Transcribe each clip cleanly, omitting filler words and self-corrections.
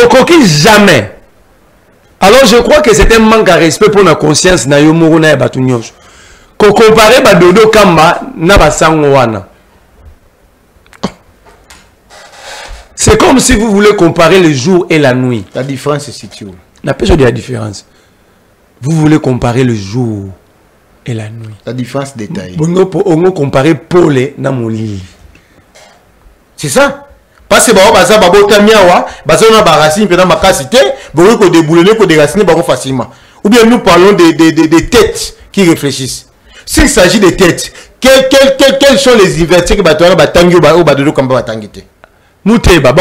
Au coquille jamais. Alors je crois que c'est un manque à respect pour la conscience na yomoro na batunyos. Ko comparer ba Dodo Kamba na basango wana. C'est comme si vous voulez comparer le jour et la nuit. La différence est située. La personne de la différence. Vous voulez comparer le jour et la nuit. La différence détaillée. On va comparer Paul et Namoli. C'est ça. Parce que baza babotamiawa, baza na baracine pendant ma casité, beaucoup ko déboulonner ko déraciner bako facilement. Ou bien nous parlons des têtes qui réfléchissent. S'il s'agit de têtes, quels sont les universités que batona batangi ou badodo comme batangité? Mouteba,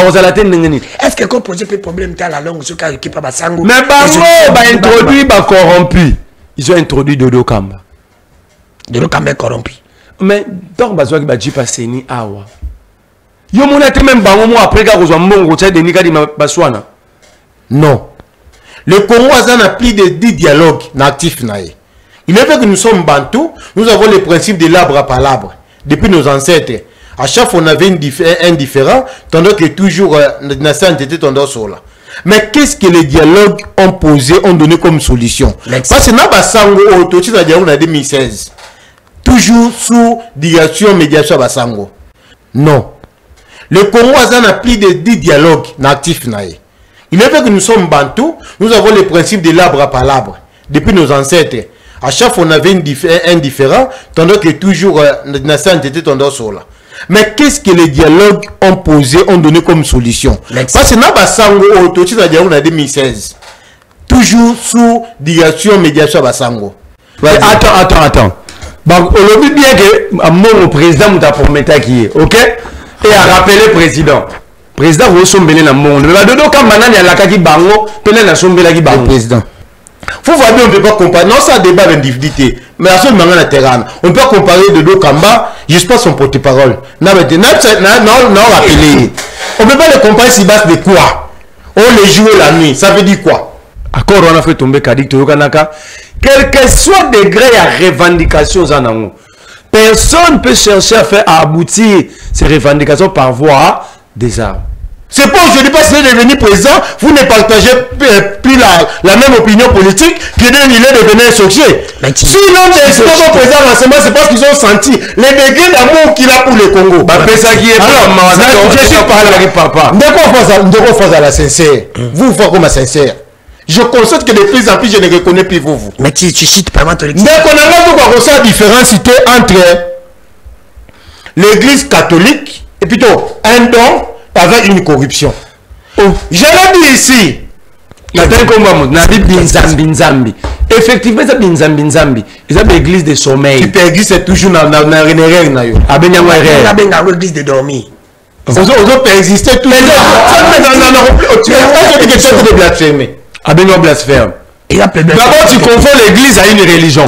est-ce que quand poser des problèmes à la langue, ce qui est pas basango? Mais bango ba introduit ba corrompu. Ils ont introduit Dodo Kamba. Dodo Kamba est corrompu. Mais donc bazoa ki ba jipa seni awa. Yo monate même bango mo après ka kozwa mbongo tsa denika di baswana. Non. Le Congo a plus de 10 dialogues natifs naé. Il est vrai que nous sommes bantous, nous avons le principe de l'arbre à palabre depuis nos ancêtres. À chaque fois on avait un différent, tandis que toujours notre entité tendance sur là. Mais qu'est-ce que les dialogues ont posé, ont donné comme solution? Parce que nous Basango auto, c'est-à-dire on a 2016. Toujours sous direction médiation Basango. Non. Le Congo a plus de 10 dialogues natifs naé. Il est vrai que nous sommes bantous, nous avons le principe de l'arbre à palabre depuis nos ancêtres. À chaque fois on avait un différent, tandis que toujours notre entité tendance sur là. Mais qu'est-ce que les dialogues ont posé, ont donné comme solution? Parce que nous Basango auto, c'est-à-dire on a 2016. Toujours sous direction médiation Basango. Attends. Bon, on dit bien que mon président m'a promis qui est, ok? Et a rappelé le président. Président vous sombele na monde. Mais Dodo Kamba na la kaki bango, pele na sombela ki bango. Président. Faut voir bien, on ne peut pas comparer. Non, ça débat d'individualité. Mais à ce moment là, on peut pas comparer Dodo Kamba, juste pas son porte-parole. Non, rappeler. On peut pas le comparer si base de quoi? On les joue la nuit. Ça veut dire quoi? Accord, on a fait tomber Kadik Toyokanaka. Quel que soit le degré de revendication, personne ne peut chercher à aboutir ces revendications par voie des armes. C'est pas aujourd'hui parce que vous êtes devenu président, vous ne partagez plus la même opinion politique que il est devenu un sorcier. Si l'homme est président l'enseignement, c'est parce qu'ils ont senti les degrés d'amour qu'il a pour le Congo. Je suis pas là, papa. De quoi faire à la sincère? Vous faites comme à sincère. Je constate que de plus en plus, je ne reconnais plus vous. Mais tu cites pas mal ton église. Mais qu'on a la différence entre l'église catholique et plutôt un don avec une corruption. Oh. Je l'ai dit ici. Effectivement, c'est Binzambi. Ils ont l'église de sommeil. Tu peux l'église, c'est toujours dans l'église de dormir. Vous peut exister tout le temps. Abeno blasphème. D'abord, tu confonds l'église à une religion.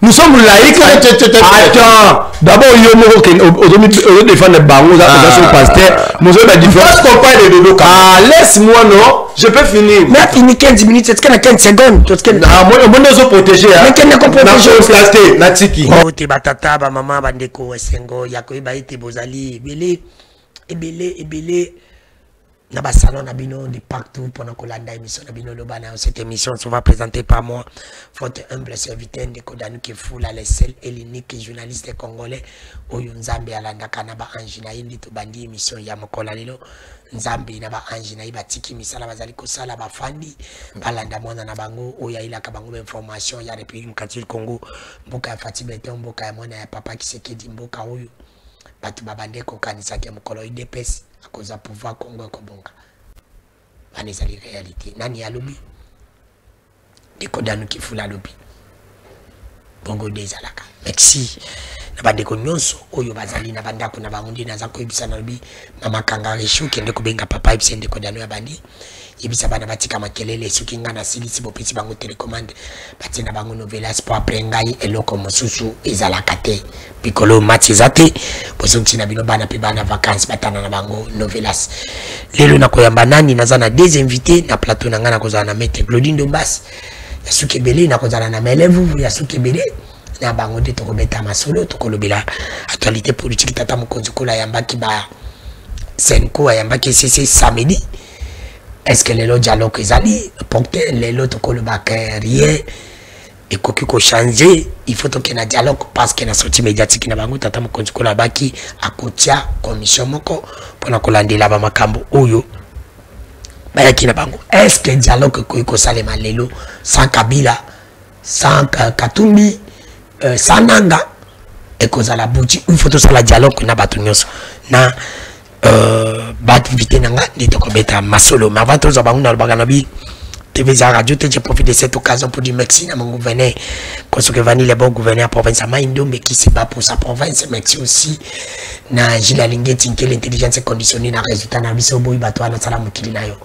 Nous sommes laïcs. Attends. D'abord, il défendre les bangos, pasteur. Nous sommes la différence. Laisse-moi, non. Je peux finir. Mais fini 15 minutes, c'est 15 secondes. Moi, je suis protégé. Mais quel n'est pas protégé? Natiki. Oh, t'es batata, maman, bandeko, sengo, yakoy, baïte, bozali, ebele. Dans le salon de partout pendant que l'anda émission cette émission sera présentée par moi, votre humble serviteur de Kodanu qui est fou la seule et l'unique journaliste congolais Oyunzambi alanda kanaba anjina indi to bandi émission ya mokola lelo Nzambi na ba anjina iba tiki misala bazali ko sala ba fandi balanda mwana na bango oya ila ka bango information ya République Mukatili Congo mboka ya Fatibeton mboka ya mwana ya papa Kisekedi mboka oyo batu babande ko kanisa ke mokolo IDPS à cause de pouvoir Congo Kobonga. C'est la réalité. Nani a lobby. Des Kodanu qui fout la lobby. Bongo des alaka. Merci. Nabande ko nyonso oyo bazali na banda ko na bangundi na zako ibisa na lobby mama kanga rishu kende ko benga papa ibisa ndeko Kodanu ya bandi. Ibisa bana batika makelele suki ngana silisi bopisi bango télécommande batina bango novelas po après ngai eloko mosusu ezalaka te pikolo matizate bozonti na bino bana pe bana vacances batana na bango novelas lelo na koyamba nani nazana des invités na plateau na ngana kozana na maître Claudine Dombas ya suki belé na kozana na melevu ya suki belé na bango de to kobeta masolo to kolobela actualité politique tata mokonzi kola yamba ki ba senko yamba ki c'est samedi est-ce que le dialogue ezali porter lelo to ko le rien et ko changer, il faut que na dialogue parce que na sortie médiatique na bango tata mokonzi ko la baki akotia commission moko pona ko landela ba makambo oyo bayaki na bango. Est-ce que dialogue ko salema lelo sans Kabila, sans Katumbi, sans Nanga et cause la bouti, il faut tout ça la dialogue na batu nyonso na bat vite nanga ndito ko beta masolo mais avant tout ça bango na baganabi TV Radio, j'ai profité de cette occasion pour dire merci à mon gouverneur, parce que Vanille est bon gouverneur à la province, mais qui se bat pour sa province, merci aussi na Gilles Linguet, que l'intelligence est conditionnée, na résultat na biso boy bato na salam kilinayo.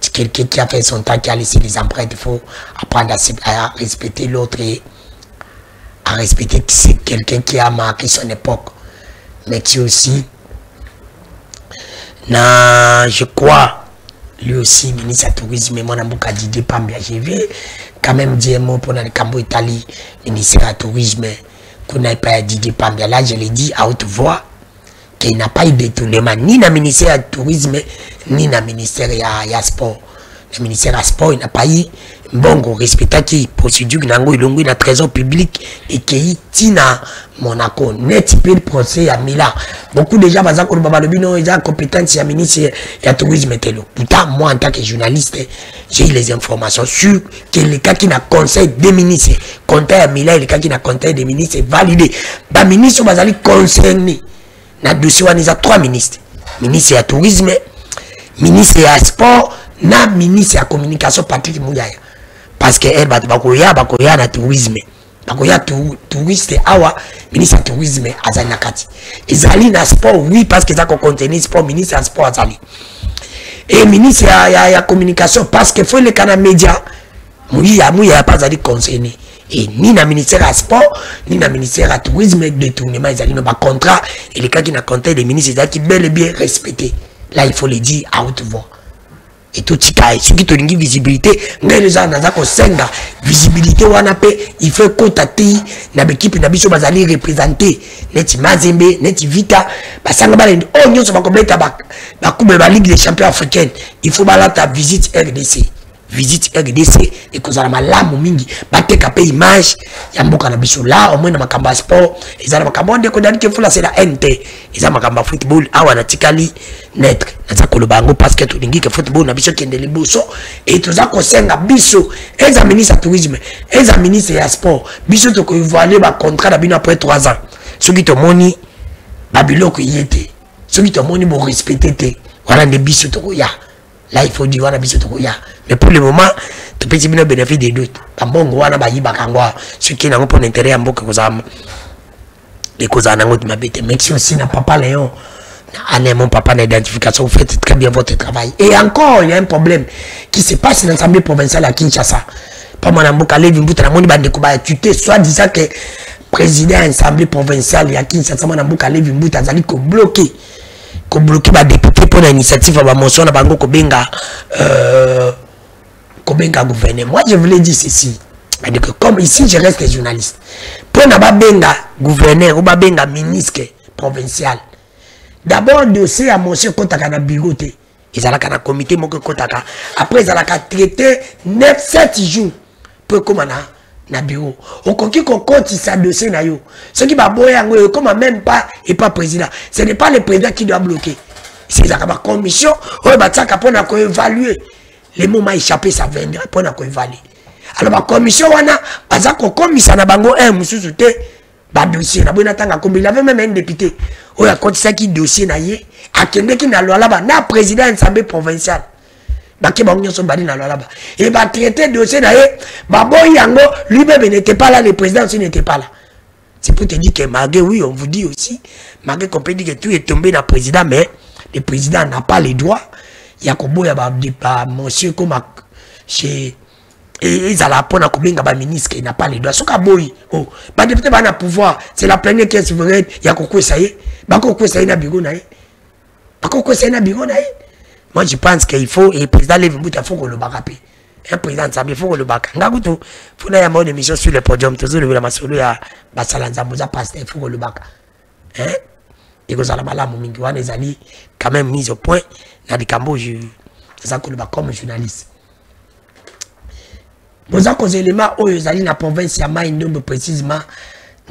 C'est quelqu'un qui a fait son temps, qui a laissé les empreintes, il faut apprendre à respecter l'autre et à respecter que c'est quelqu'un qui a marqué son époque. Merci aussi na, je crois, lui aussi, ministre du tourisme, et mon amour a dit de Pambia, je vais quand même dire un mot pour le Cambo Italie, ministre du tourisme, qu'on n'a pas dit de Pambia. Là, je l'ai dit à haute voix, qu'il n'a pas eu de détournement, ni dans le ministère du tourisme, ni dans le ministère du sport. Le ministère du sport, il n'a pas eu bon respect qui procédure nango ilongo na trésor public et qui tina Monaco net peu le procès à Milan. Beaucoup de gens bazako le baba lobino ils ont compétence ya ministre ya tourisme telo. Pourtant moi en tant que journaliste, j'ai eu les informations sur que le cas qui n'a conseil des ministres, conseil à Milan le cas qui n'a conseil des ministres validé. Ba ministre bazali concerné. Na dossier on a 3 ministres. Ministre ya tourisme, ministre ya sport, na ministre ya communication Patrick Mouyaya. Parce que elle bakoya na tourisme, bakoya touriste awa ministre du tourisme azali nakati ezali na sport oui parce que ça contenu sport ministre du sport azali et ministre ya communication parce que faut le canal média mouya pas azali concerné et ni na ministère du sport ni na ministère du tourisme détournement ezali no ba contrat et les cas qui na contrat des ministres qui bel et bien respecté là il faut le dire à haute voix. Et tout ce qui te dit visibilité, mais les gens n'ont senga visibilité wana pe il faut contacter na équipe na biso bazali représenter neti Mazembe neti Vita basanga bala oh nyonso bakobeta ba coupe ba Ligue des champions africaine il faut bala ta visite RDC et kozala malamu mingi bateka pe image ya mboka na biso là au moins na makamba sport ezala makamba ndeko dali ke fula c'est la NT ezala makamba football awa na tikali net na kolobango parce que tulingi ke football na biso kende liboso et toza kosenga biso eza ministre ya tourisme eza ministre ya sport biso to ko voler ba contrat na bino après 3 ans soki to moni babiloko yete soki to moni bo respecter te wala de biso to ko ya là il faut dire wana biso to ko ya. Mais pour le moment, tu peux dire bénéfice des doutes. Bon, on a baillé bakangwa. Ce qui n'a pas d'intérêt en beaucoup que les causes en anglais ma bête. Mais si aussi n'a papa Léon, mon papa d'identification, vous faites très bien votre travail. Et encore, il y a un problème qui se passe dans l'Assemblée provinciale à Kinshasa. Pas mon amour, quand les vimboutes, la monde bande de Kuba, tu t'es soit disant que président de l'Assemblée provinciale à Kinshasa, mon amour, quand les vimboutes, a dit qu'on bloqué. Qu'on bloqué ma député pour l'initiative à ma motion, à Bango Kobenga. Gouverner. Moi je voulais dire ceci, que comme ici je reste journaliste, pour ne pas benga gouverneur ou pas benga ministre provincial, d'abord dossier à monsieur Kotaka na bigoté, ils ont un comité mon Kotaka, après ils ont traité 9-7 jours pour comme na bureau. Au conquis qu'on compte ça dossier na yo, ce qui va boire comme même pas et pas président, ce n'est pas le président qui doit bloquer, c'est la commission, on va évaluer. Les moments échappés, ça viendra pour nous évaluer. Alors, la commission, la commission, na bango un mususu te ba dossier na bona tanga kombi il avait même un député o ya compte ça qui dossier na ye akende ki na loi là-bas na président de l'Assemblée provinciale ba ke ba nyonso bali na loi là-bas et ba traiter dossier na ye ba boy yango lui-même n'était pas là, le président aussi n'était pas là. C'est pour te dire que malgré oui on vous dit aussi malgré qu'on peut dire que tout est tombé dans le président mais le président n'a pas les droits. Il y a monsieur comme chez et ils allaient prendre un ministre qui n'a pas les droits. Ce qu'il oh, bah député va pouvoir, c'est la plénière qui est souveraine. Il y a quoi ça y est, bah quoi ça y est na bureau na y, bah quoi ça y est na bureau na y. Moi je pense qu'il faut et le président Lévin Bouta faut qu'on le barapé. Un président de il faut qu'on le barapé. Ngagutu, faut na y avoir une émission sur le podium. Toujours le masolo ya basalanza moza pasteur faut qu'on le barapé. Hein? Et que ça la malamu mingi wana ezali quand même mise au point. Dans les Cambodges, comme journaliste. Vous avez des éléments où vous allez dans la province, il y a un précisément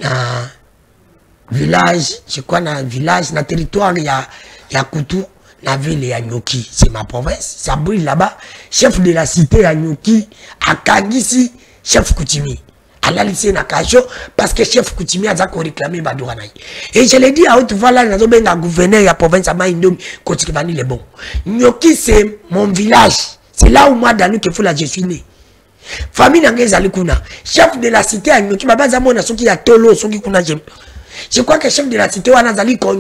dans village, je crois dans village, dans le territoire, il y a Koutou, dans la ville, il y a Nyoki, c'est ma province, ça brille là-bas. Chef de la cité à Nyoki, à Kagisi, chef Koutimi. À la lycée Nakajo, parce que chef Koutimi a réclamé Badouranaï. Et je l'ai dit à haute voix là, dans le gouverneur de la province, à Maïndom, Kotikivani les bons. Nyoki, c'est mon village. C'est là où moi, dans le Kefoula, je suis né. Famille Nangé Zalikuna, chef de la cité à Nyoki, Baba Zamona, ceux qui a Tolo, ceux qui kuna j'aime. Je crois que chef de la cité, on a zali qu'on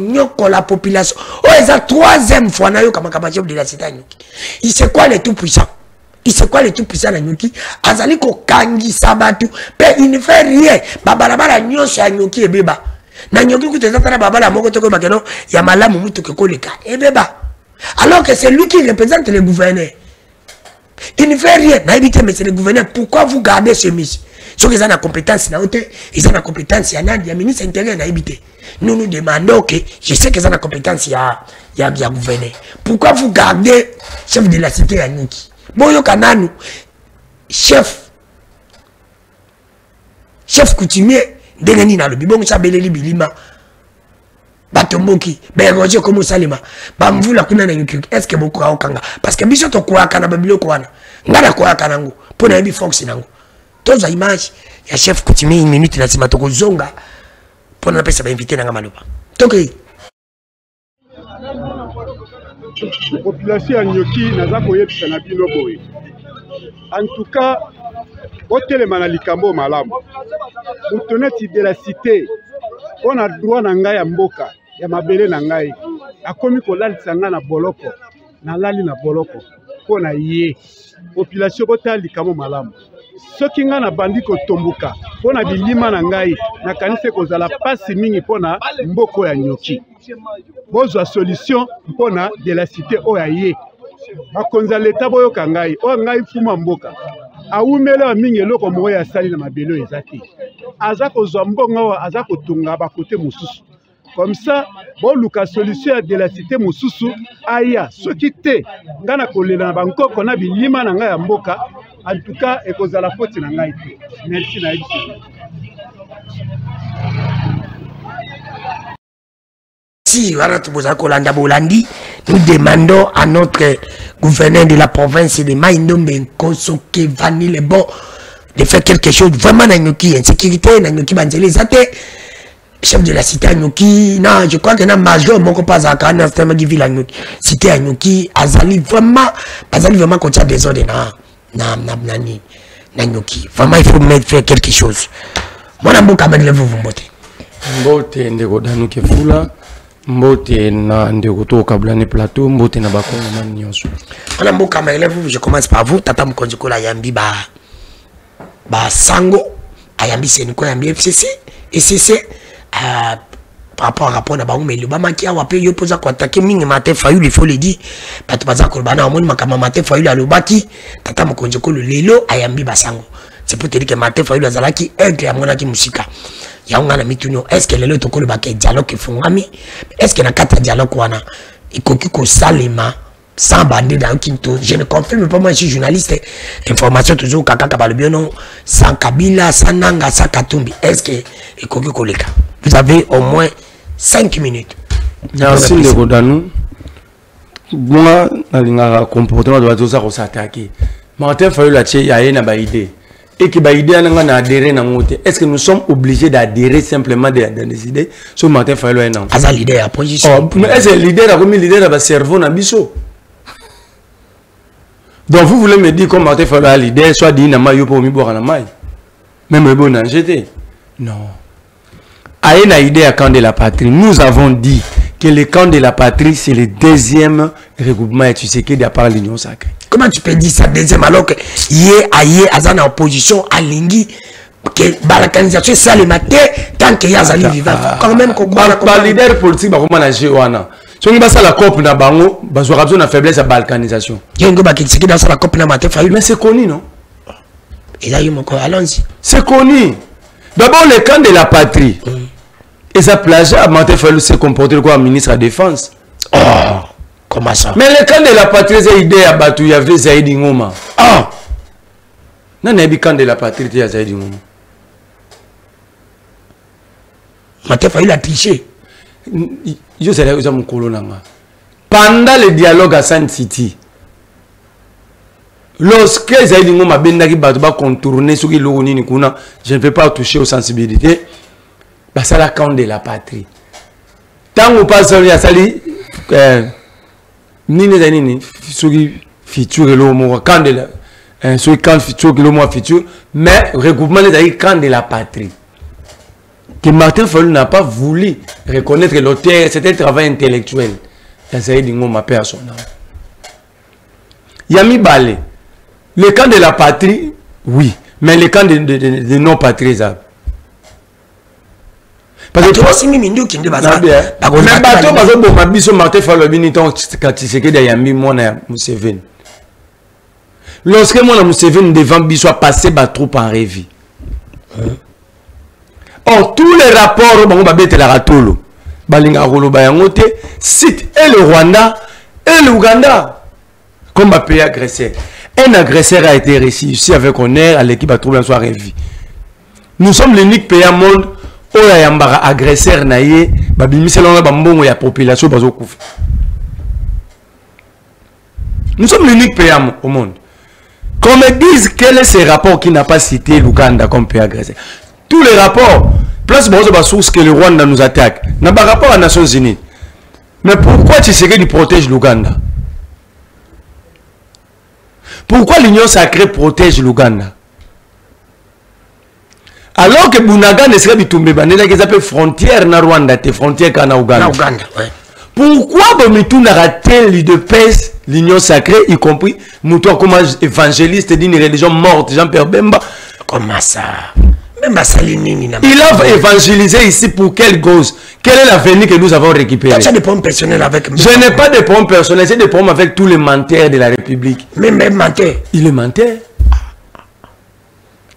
la population. Oh, ils ont troisième fois, comme chef de la cité à Nyoki. Il sait quoi les tout puissants? Il sait quoi les tout puissants à Nyoki? Azali ko kangi sabatu. Il ne fait rien. Babalabala nyonso à Nyoki et beba. Na Nyoki qui te zata babala moko toko bakeno, yamala mumutu ke koleka. Et beba. Alors que c'est lui qui représente le gouverneur. Il ne fait rien. Mais c'est le gouverneur. Pourquoi vous gardez ce ministre? Ceux qui ont la compétence, ils ont la compétence, il y a ministre intérieur à habiter. Nous nous demandons que, je sais qu'ils ont la compétence, il y a gouverneur. Pourquoi vous gardez chef de la cité à Nyoki? Bon, yo kananu, chef coutumier, dengani na lobi, bon, ça beleli bilima. Batomboki, ben Roger comme Salima, bamvula kuna na Nyoki, est-ce que beaucoup a okanga? Parce que biso to kwa kana babilo kwa na, ngana kwa kana ngo, pona yebi fox nango. Tous les images, il y a chef coutumier une minute, il a dit que zonga pour ne pas s'inviter dans la maloba. Ok. La population à Nyoki n'a pas pu se faire. En tout cas, hôtel Manalikambo Malam, vous tenez de la cité, on a droit d'engager à Mboka, il y a ma belle n'engager. A commis qu'on l'a sanga na boloko, na lali na boloko, on a yé. Population hôtel Likamo Malam. Ce qui est na bandi ko tombuka pona bilima na ngai na kanise ko zala pasi mingi pona mboko ya Nyoki bozwa solution pona de la cité oyaye bakonza leta boyo kangai o ngai fuma mboka awumela mingi eloko mo ya sali na mabelo ezati aza ko zwa mbongo aza ko tunga ba côté mususu comme ça bon luka solution de la cité mususu aya ce qui te ngana kolela na banko kona bilima na ngai ya mboka. En tout cas, et cause à la faute, merci Naïd. Si nous demandons à notre gouverneur de la province de Maïndombe Kosoke Vani le bon de faire quelque chose vraiment dans Nyoki, insécurité, dans Nyoki Banzele, chef de la cité à Nyoki, non, je crois que dans major, mon copain Zaka, dans cette ville à Nyoki, cité à Nyoki, Azali vraiment contre des ordres. Nyoki. Vraiment, il faut faire quelque chose. Moi, je vais vous montrer. Mbote ndeko danu Kefoula, mbote na ndeko to kablane plateau, mbote na bakongo man nyonso. Moi, je commence par vous. Tata Mkonjiko la yambi ba sango, ayambi seniko yambi FCC, ECC, par rapport à rapport à Baou, mais le Bamaki a appelé yo posa ko attaquer mingi matin fayu il faut le dire. Parce que ko bana omoni makama matin fayu la lobaki, tata Mkonjiko le lelo ayambi basango. C'est pour te dire que matin fayu la zalaki aigle ya mona ki musika. Ya nga na mitunyo, est-ce que lelo to ko le baké dialogue fongami? Est-ce que na kata dialogue wana ikoki ko salema sans bander dans Kinto? Je ne confirme pas, moi je suis journaliste. Information toujours kaka kabalo sans Kabila, sans Nanga, sans Katumbi. Est-ce que ikoki ko leka? Vous avez au moins 5 minutes. Merci de Godanou. Moi, je comportement de la s'attaquer. Martin Fayou la il y a une idée. Et que l'idée a adhéré à monter. Est-ce que nous sommes obligés d'adhérer simplement de décider sur Martin Fayou et non? C'est l'idée à position. Mais est-ce que l'idée a commis l'idée de cerveau dans biso? Donc vous voulez me dire comme Martin Fayou a l'idée, soit dit na maillot pour mi boire na maille. Même le bon jeté. Non. À une idée à camp de la patrie, nous avons dit que le camp de la patrie, c'est le deuxième regroupement et tu sais qu'il y a par l'Union sacrée. Comment tu peux dire ça deuxième alors que hier, en opposition à Lingui, que la candidature ça le matin, tant qu'il y a Zali vivant, quand même qu'on par leader politique, comment manager Wana. Si on passe à la COP na bango, on a besoin de faiblesse à balkanisation. Il y a un gars qui dit dans la COP na matin, mais c'est connu, non? Et là, il m'a allons-y. C'est connu. D'abord, le camp de la patrie. Et ça plageait à Martin Fayou se comporter comme ministre de la Défense. Oh. Comment ça? Mais le camp de la patrie, c'est idée à Batou, il y avait Zaïdi Ngoma. Ah! Non, il y a camp de la patrie, il y a Zaïdi Ngoma. Maté Fayoulou a triché. Je sais que mon colonel. Pendant le dialogue à Sun City, lorsque Zaïdi Ngoma Bendaki Batou va contourner ce qui est l'Ouni, je ne peux pas toucher aux sensibilités. C'est la camp de la patrie. Tant qu'on passe à Sali, Nini, Sugi, Fitur et l'homme, camp de la. Sugi, camp Fitur et l'homme, Fitur, mais regroupement des camp de la patrie. Que Martin Fayoulou n'a pas voulu reconnaître l'auteur, c'était un travail intellectuel. Il y a dit ma personne. Yami Balé, le camp de la patrie, oui, mais le camp de non-patrie, ça. Parce que toi, si Mimindou qui ne va pas. Mais bateau, parce que bon, ma biso Martin Fayoulou biniton quand tu sais que Yami mon Museveni. Lorsque mon Museveni devant biso a passé ba troupe en révie. Or, tous les rapports, citent et le Rwanda et l'Ouganda comme un pays agresseur. Un agresseur a été réussi avec honneur à l'équipe à trouver un soir révi. Nous sommes l'unique pays au monde où il y a un agresseur naïe, la population. Nous sommes l'unique pays au monde. Qu'on me dise quel est ce rapport qui n'a pas cité l'Ouganda comme pays agresseur. Tous les rapports, plus de source que le Rwanda nous attaque, n'a pas rapport aux Nations Unies. Mais pourquoi Tshisekedi protège l'Ouganda? Pourquoi l'Union sacrée protège l'Ouganda? Alors que Bunaga ne serait pas qu'ils appellent frontière na Rwanda, frontière na Ouganda. Pourquoi Bomitou n'a raté de paix l'Union sacrée, y compris Moutou comme évangéliste d'une religion morte, Jean-Pierre Bemba? Comment ça? Il a évangélisé ici pour quelle cause? Quel est l'avenir que nous avons récupéré? Tu as des problèmes personnels avec moi. Je n'ai pas de problèmes personnels, j'ai des problèmes avec tous les menteurs de la République. Même menteur. Il est menteur.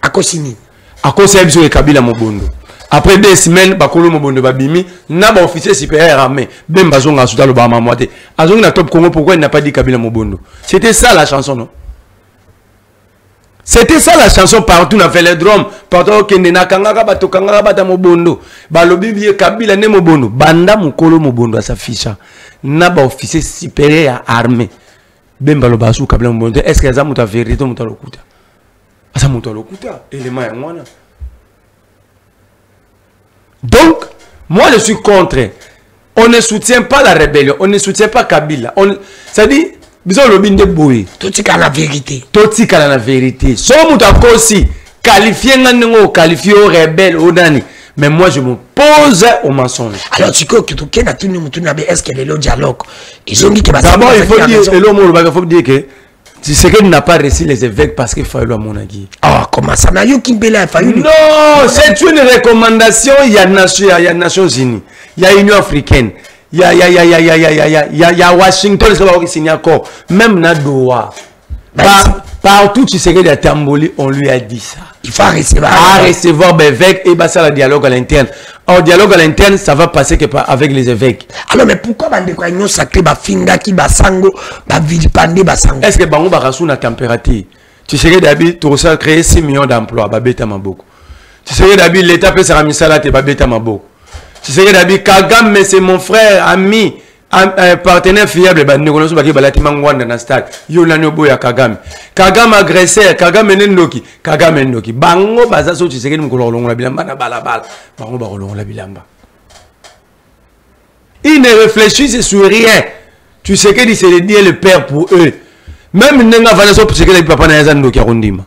À Kosini. À cause de Kabila Mobondo. Après 2 semaines, Bakolo Mobondo Babimi, n'a pas officier supérieur armé. Ben Bazong a soutenu le Bama Moite. Azong n'a top Congo, pourquoi il n'a pas dit Kabila Mobondo? C'était ça la chanson, non? C'était ça la chanson partout dans le drum. Partout que Nena Kangara Bato Kangara Bata Mobondo. Balobi Kabila ne Mobondo. Banda Mukolo Mobondo à sa fiche. N'a pas officier supérieur armé. Ben Balobasu Kabila Mobondo. Est-ce que ça m'a vérité ou lokuta? Ça m'a lokuta. Élément est moi. Donc, moi je suis contre. On ne soutient pas la rébellion. On ne soutient pas Kabila. Ça dit. Bisous le binde boui. Tout est la vérité. Tout est la vérité. Soit nous aussi qualifié n'ango qualifié au rebelle au dani. Mais moi je me pose au mensonge. Alors tu crois que tout est tout est-ce que le dialogue ils ont dit que d'abord il faut dire que tu sais qu'il n'a pas reçu les évêques parce qu'il fallait à mon avis. Ah comment ça n'a eu qui bela fallu. Non, c'est une recommandation, il y a Nations Unies, il y a Union africaine. Il y a Washington, qui signe encore. Même Nadoua. Partout, tu sais qu'il y a Tamboli, on lui a dit ça. Il faut recevoir les évêques et passer le dialogue à l'interne. Or, dialogue à l'interne, ça va passer que avec les évêques. Alors, mais pourquoi l'Union sacrée, Finga, Basango, Vilipande, Basango? Est-ce que Bango Barassou n'a température? Tu sais que d'habitude, tu as créé 6 millions d'emplois, Babeta Maboko. Tu sais que d'habitude, l'État peut se ramener ça là, Babeta Maboko. Tu sais que d'habitude, Kagame, c'est mon frère, ami, partenaire fiable, Kagame agresseur, Kagame nendoki, Kagame nendoki. Bango bazaso, tu sais que nous colorons la bilamba na balabal. Bango barolong la bilamba. Ils ne réfléchissent sur rien. Tu sais que c'est le dire le père pour eux. Même Nenga Vanaso, tu sais que les papas n'ont pas rondima.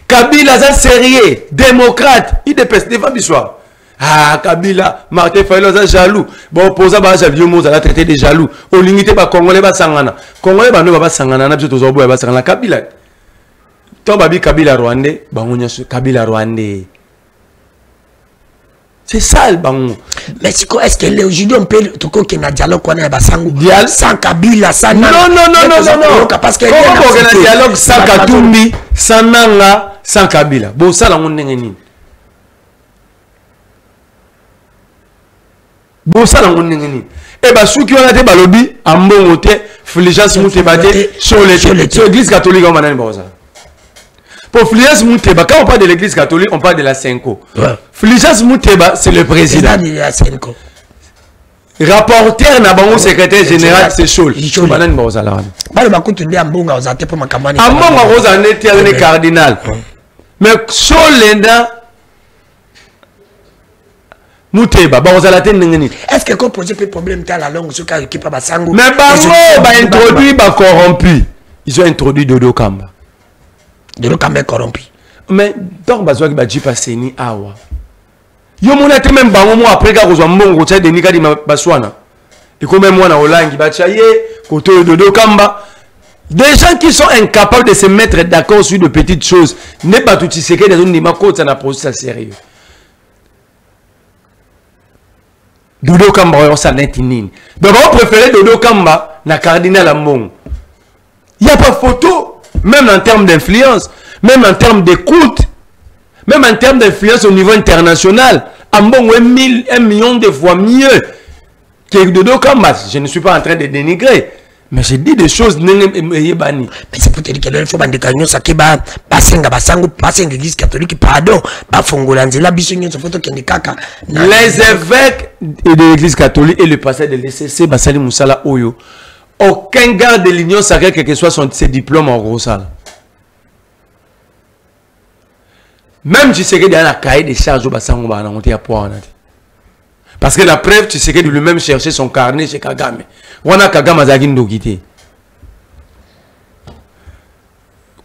Kabila, c'est sérieux, démocrate, il dépêche devant l'histoire. Ah, Kabila, Martin Fayoulou, c'est jaloux. Bon, pour ça, j'ai vieux mot, ça a traité de jaloux. Au limité, Congolais, Sangana. Congolais, pas Sangana, n'a pas besoin de Sangana. Kabila. Ton babi Kabila Rwandais, Kabila Rwandais. C'est ça le bango. Mais est-ce que aujourd'hui on peut tout qu'on a dialogue qu'on a basango sans Kabila sans non parce que comment on a dialogue sans Katumbi sans Nanga sans Kabila bon ça la on n'est ni Bon ça la ngoni. Et bah ceux qui ont été balobi ambongo te Fulgence Muteba sur l'église catholique en manane boza. Pour Fulgence Muteba, quand on parle de l'église catholique, on parle de la Senko. Fulgence Muteba, c'est le président de la Senko. Rapporteur na bango secrétaire général c'est Chol. Manane boza la. Balo bakutu ndi ambonga ozate pour makamani. Ambonga roza neti avec le cardinal. Mais Cholenda Muteba, est-ce que quand poser des problèmes dans la langue, ce qui est pas basango? Mais bango ba introduit ba corrompu. Ils ont introduit Dodo Kamba. Dodo Kamba corrompu. Mais donc bazwa ki ba jipa seni awa. Yo mona te même bango mo après ka kozwa mbongo tsa de nika di baswana. Et comme même moi na olangi ba tchaye koto Dodo Kamba. Des gens qui sont incapables de se mettre d'accord sur de petites choses, n'est pas tout ce que des gens n'ima côté na procès sérieux. Dodo Kamba on s'en est inine. Donc on préfère Dodo Kamba na cardinal Ambongo. Il n'y a pas photo, même en termes d'influence, même en termes d'écoute, même en termes d'influence au niveau international. Ambongo est 1 million de fois mieux que Dodo Kamba. Je ne suis pas en train de dénigrer. Mais j'ai dit des choses mais c'est pour te dire que il faut bande kanyo ça qui ba basenga basango basenga église catholique pardon ba fongola nzela biso nyonso photo kende kaka les évêques de l'église catholique et le pasteur de l'ECC basali musala oyo aucun garde de l'union sacrée quel que soit ses diplômes en gros ça même tu sais que dans la cahier des charges au basango ba na monter à point. Parce que la preuve, tu sais que de lui-même chercher son carnet chez Kagame. Wana Kagame azaki ndokité.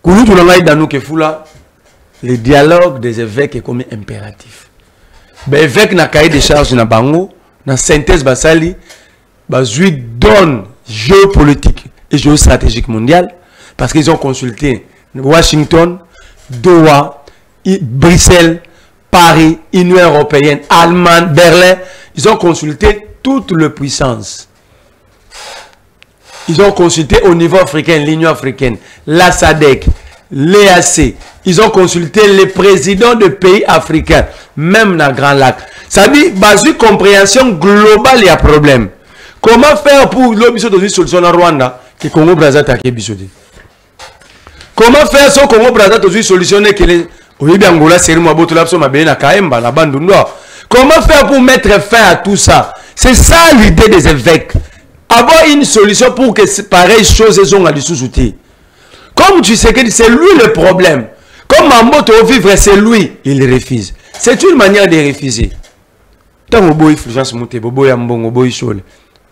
Kulu tulanga idanu ke fula, le dialogue des évêques est comme impératif. Ben évêque na cahier des charges na bango, na synthèse basali, bazui donne géopolitique et géostratégique mondiale parce qu'ils ont consulté Washington, Doha, Bruxelles, Paris, Union européenne, Allemagne, Berlin. Ils ont consulté toutes les puissances. Ils ont consulté au niveau africain, l'Union africaine, la SADC, l'EAC. Ils ont consulté les présidents de pays africains, même dans le Grand Lac. Ça dit, basé sur compréhension globale, il y a problème. Comment faire pour l'objet de solution en Rwanda que Congo Brazza take bisodi? Comment faire ce Congo Brazza de solutionner que les Angola c'est moi botula so mabé na Kaemba na Bandundoa? Comment faire pour mettre fin à tout ça? C'est ça l'idée des évêques. Avoir une solution pour que pareilles choses soient à sous-souter. Comme tu sais que c'est lui le problème. Comme Mamboto vivre, c'est lui, il refuse. C'est une manière de refuser. Tant que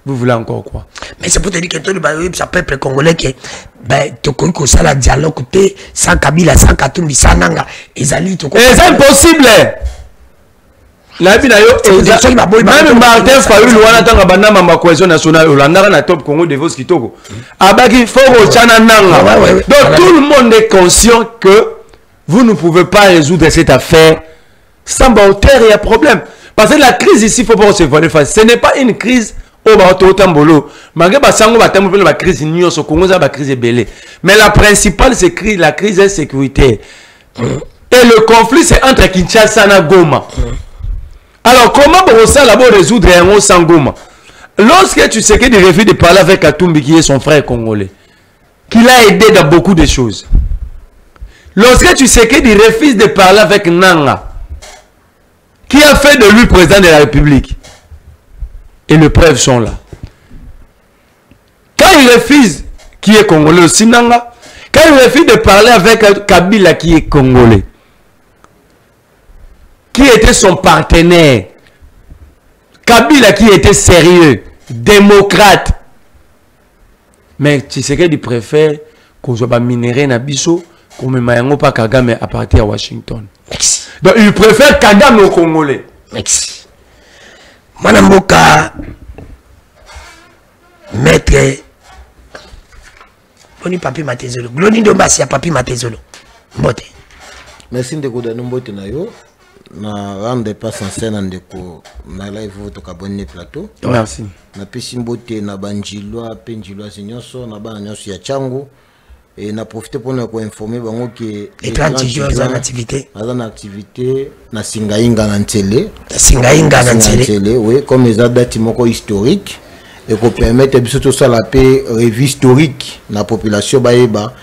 vous voulez encore quoi? Mais c'est pour te dire que tout le peuple congolais qui est ça la dialogue sans Kabila, sans Katumbi, sans Nanga, c'est impossible. La vie même Martin Fayulu wana tanga banama ma cohésion nationale Hollanda na top Congo de vos kitoko. Abaki foro chana nanga. Donc tout le monde est conscient que vous ne pouvez pas résoudre cette affaire sans hauteur, il y a problème. Parce que la crise ici, il ne faut pas se voir face. Ce n'est pas une crise au Baotambolo. Malgré la crise au Congo, la crise est belle. Mais la principale, c'est la crise sécuritaire. Et le conflit, c'est entre Kinshasa et Goma. Alors, comment Brossa là-bas résoudre un sans Goma? Lorsque tu sais que tu refuses de parler avec Katumbi, qui est son frère congolais, qui l'a aidé dans beaucoup de choses. Lorsque tu sais que tu refuses de parler avec Nanga, qui a fait de lui président de la République, et les preuves sont là. Quand il refuse, qui est congolais aussi, Nanga, quand il refuse de parler avec Kabila, qui est congolais, qui était son partenaire, Kabila qui était sérieux, démocrate, mais tu sais qu'il préfère qu'on soit minéré na biso, qu'on me mayango pas Kagame à partir à Washington. Merci. Donc il préfère Kagame au Congolais. Merci. Manamboka, maître, Gloni Papi Matezolo, Gloni Dombasi à Papi Matezolo. Mbote. Merci de vous donner mbote na yo. Na rendre pas en scène ndeko na live to kabonne plateau. Merci. Na pesi mbote na banjilwa penjilwa nyonso na bana nyonso ya changu et n'a profité pour nous informer que les 30 jours en activité na Singainga na Ntele oui, comme les dates historiques et pour permettre de ça la paix revue historique la population baeba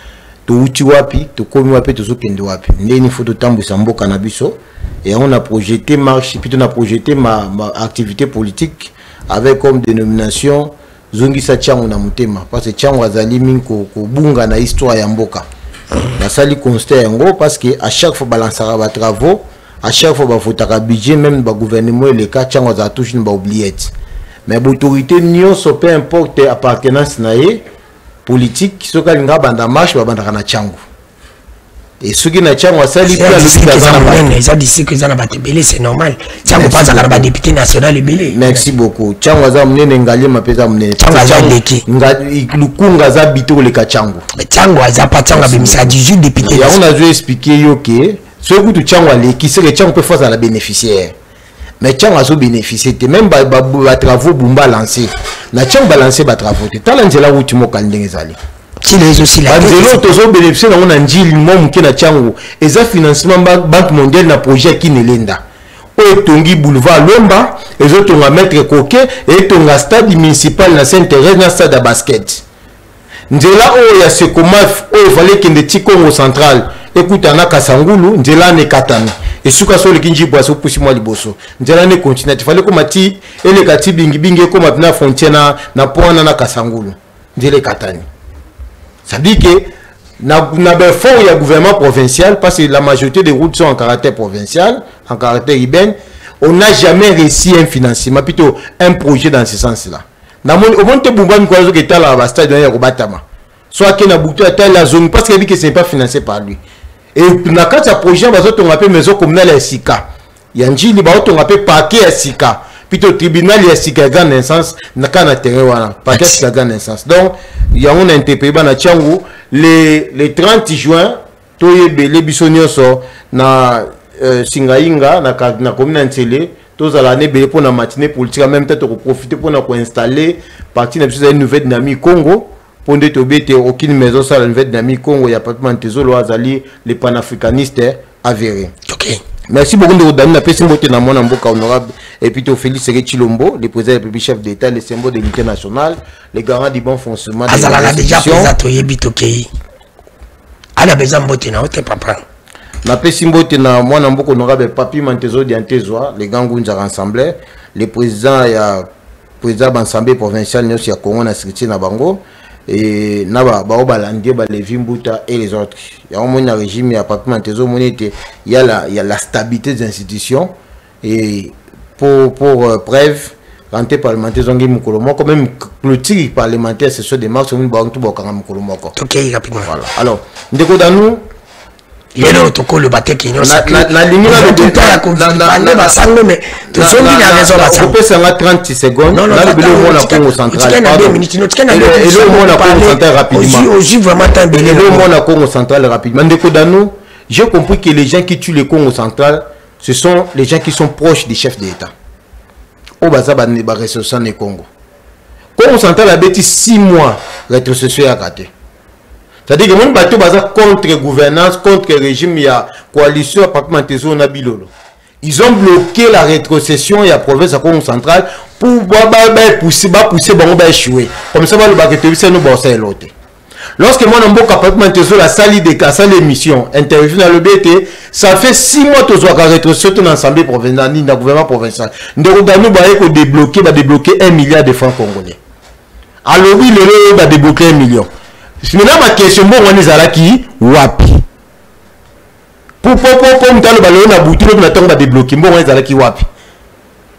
to uti wapi to komi wapi to zokende wapi ndeni faut tambusa mboka na biso et on a projeté marche puis on a projeté ma activité politique avec comme dénomination Zongisa Tchango na mutema parce que Tchango azali minko ko bunga na histoire ya mboka na sali constat yango parce que à chaque fois balançara ba travaux à chaque fois ba fotaka budget même ba gouvernement le cas Tchango za toujours ba oubliette mais autorité nyonso peu importe appartenance naie politique soka linga banda marche ba banda na Tchango et ce qui na Tchango asali puis ça d'ici que ça na batebele c'est normal Tchango pas à la député national libéré. Merci beaucoup Tchango za mnene ngali mapeza mnene lukunga za bito le Tchango mais Tchango za pas Tchango bimisa 18 députés ya on a dû expliquer yo que ce que tu Tchango le qui c'est que Tchango peut faire à la bénéficiaire mais Tchango a bénéficié même ba travaux bumba lancé na Tchango balancer ba travaux talangela wuti mokandenge zali les aussi la tozo bénéficier on a njili mom ki na Tchango et ça financement banque mondiale na projet qui ne lenda o tongi boulevard Lomba et autres on va mettre coquet et tonga stade municipal na Saint-Thérèse na stade de basket ndela o ya se komaf o fallait que ndeti Congo central écoute na Kasangulu ndela ne katana et suka so le kinji boiso pusi moi liboso ndela ne continue il fallait comme ati et le kati bingi bingi comme na frontière na pona na Kasangulu ndele katani. Ça dit que na fond il y a gouvernement provincial parce que la majorité des routes sont en caractère provincial, en caractère urbain. On n'a jamais réussi un financement, plutôt un projet dans ce sens-là. Au moins te bumba mikwazo que t'as la stade dans Robatama. Soit qu'il a bouté à la zone parce qu'il dit que ce n'est pas financé par lui. Et dans quand ce projet, on appelle maison communale à Sika. Il y a un jili on appelle parquet à Sika. Plutôt tribunal il y a Sika grande instance na kana terrain parquet Sika grande instance. Donc il y a un interpellé na Tchango le 30 juin toyebe les bisonioso na Singainga na commune Ntele tous à l'année belé pour na matinée politique en même temps pour profiter pour na installer partie na une nouvelle dynamique Congo pour ne tobete aucune maison ça la nouvelle dynamique Congo il y a pas de Tezolo Azali les panafricanistes avérés. OK. Merci beaucoup de vous donner la personne dans mon amboka honorable et puis Félix Chilombo, le président de la République, chef d'État, le symbole de l'unité nationale, les garants du bon fonctionnement de la déjà présenté Bitoki. Ala besoin de na ote papa. Na pesimbote na mon amboka honorable Papi Mantezo Diantezoa, les gangunza rassemblés, le président ya président d'assemblée provinciale Nyosi ya Congo na Sriti na Bango et naba baobalandie balevimbuta et les autres. Il y a un régime, il y a Papi Mantezo, il y a la stabilité des institutions et pour preuve, rentrée parlementaire zongi mukolomoko, même clôture parlementaire, c'est sur des marches, on va tout boire mukolomoko. Ok, rapidement. Voilà. Alors, ndeko danou. Il y a un toko le bateau qui est la ligne de tout le mais tu as raison là. On peut s'en 30 secondes. Non, là le bureau la Congo central. Et le monde la Congo central rapidement. Aussi vraiment un belé le monde la Congo central rapidement. Ndeko danou, j'ai compris que les gens qui tuent le Congo central, ce sont les gens qui sont proches des chefs d'État. Au Bazaba ne ba ressources ne Congo. Congo central a bêti 6 mois rétrocession à raté. C'est-à-dire que mon bateau basa contre gouvernance, contre régime, il y a coalition à Papi Mantezo na Bilolo. Ils ont bloqué la rétrocession et la province à Congo central pour pousser échouer. Comme ça, le bateau c'est nous bosser l'autre. Lorsque mon amboka Papi Mantezo la salle de casse l'émission, interview dans le BT, ça fait 6 mois que la rétrocession dans l'Assemblée provinciale, dans le gouvernement provincial. Nous avons débloqué 1 milliard de francs congolais. Alors oui, le va débloquer 1 million. Maintenant ma question bon on est à qui wapi pour m'talo balo na boutique na tonga débloquer bon on est à qui wapi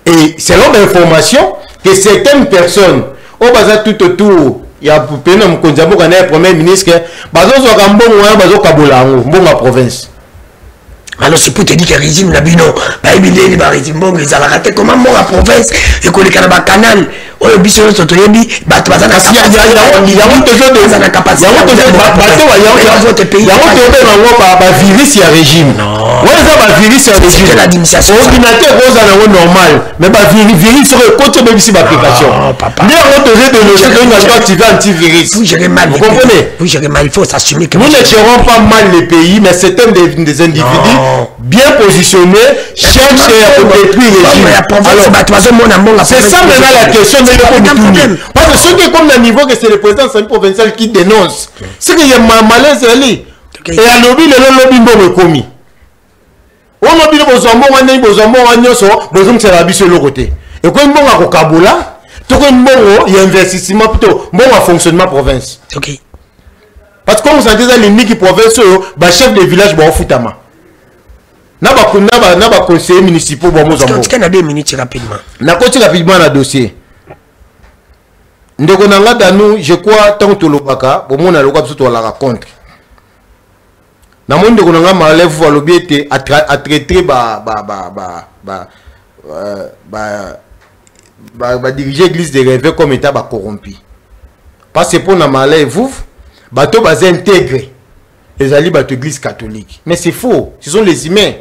et selon l'information que certaines personnes au baza tout autour il y a pena mkonzambo kana premier ministre bazo zo kambo mwa bazo kabola ngo mbonga province Alors c'est pour te dire que le régime n'a bino, bah il est le régime bon, ils ont raté comment mon la province et qu'on les canaba canal, oh le biso sur ton yebi, bah tu vas dans la capacité, il y a toujours des dans la capacité, il y a toujours bateau, il y a votre pays, il y a un virus il y a régime, ouais ça va virus il y a régime, c'est l'administration, ordinateur rose à la normal, mais bah virus sur le côté même si l'application, mais on te dit de nos choses qu'on a activé antivirus, vous gérez mal, vous comprenez, vous gérez mal, il faut s'assumer que nous ne gérons pas mal les pays, mais certains des individus bien positionnés cherchent à détruire le régime. Alors, c'est ça maintenant la question de l'opinion. Parce que ceux qui sont comme le niveau que c'est le président Sami provincial qui dénonce, c'est qu'il y a un malaise et à lobby le lobby bon commis. On lobby le bozambo on est bozambo on est so bozum c'est la bise le côté. Et quand bon à Kabula, tout comme bon il y a investissement plutôt bon à fonctionnement province. OK. Parce que comme ça déjà les miki province ba chef de village ba futama. Na ba conseiller municipal ba mozambo. Est-ce qu'on a 2 minutes rapidement? Na côté rapidement na dossier. Ndeko nanga danu je crois tant to lobaka bo mona loka biso to la raconte. Na monde ndeko nanga malève va lobi était à traiter diriger l'église de rêve comme état ba corrompu. Parce que pour na malève vous bateau bas intégré les alliés bateau église catholique. Mais c'est faux, ce sont les humains.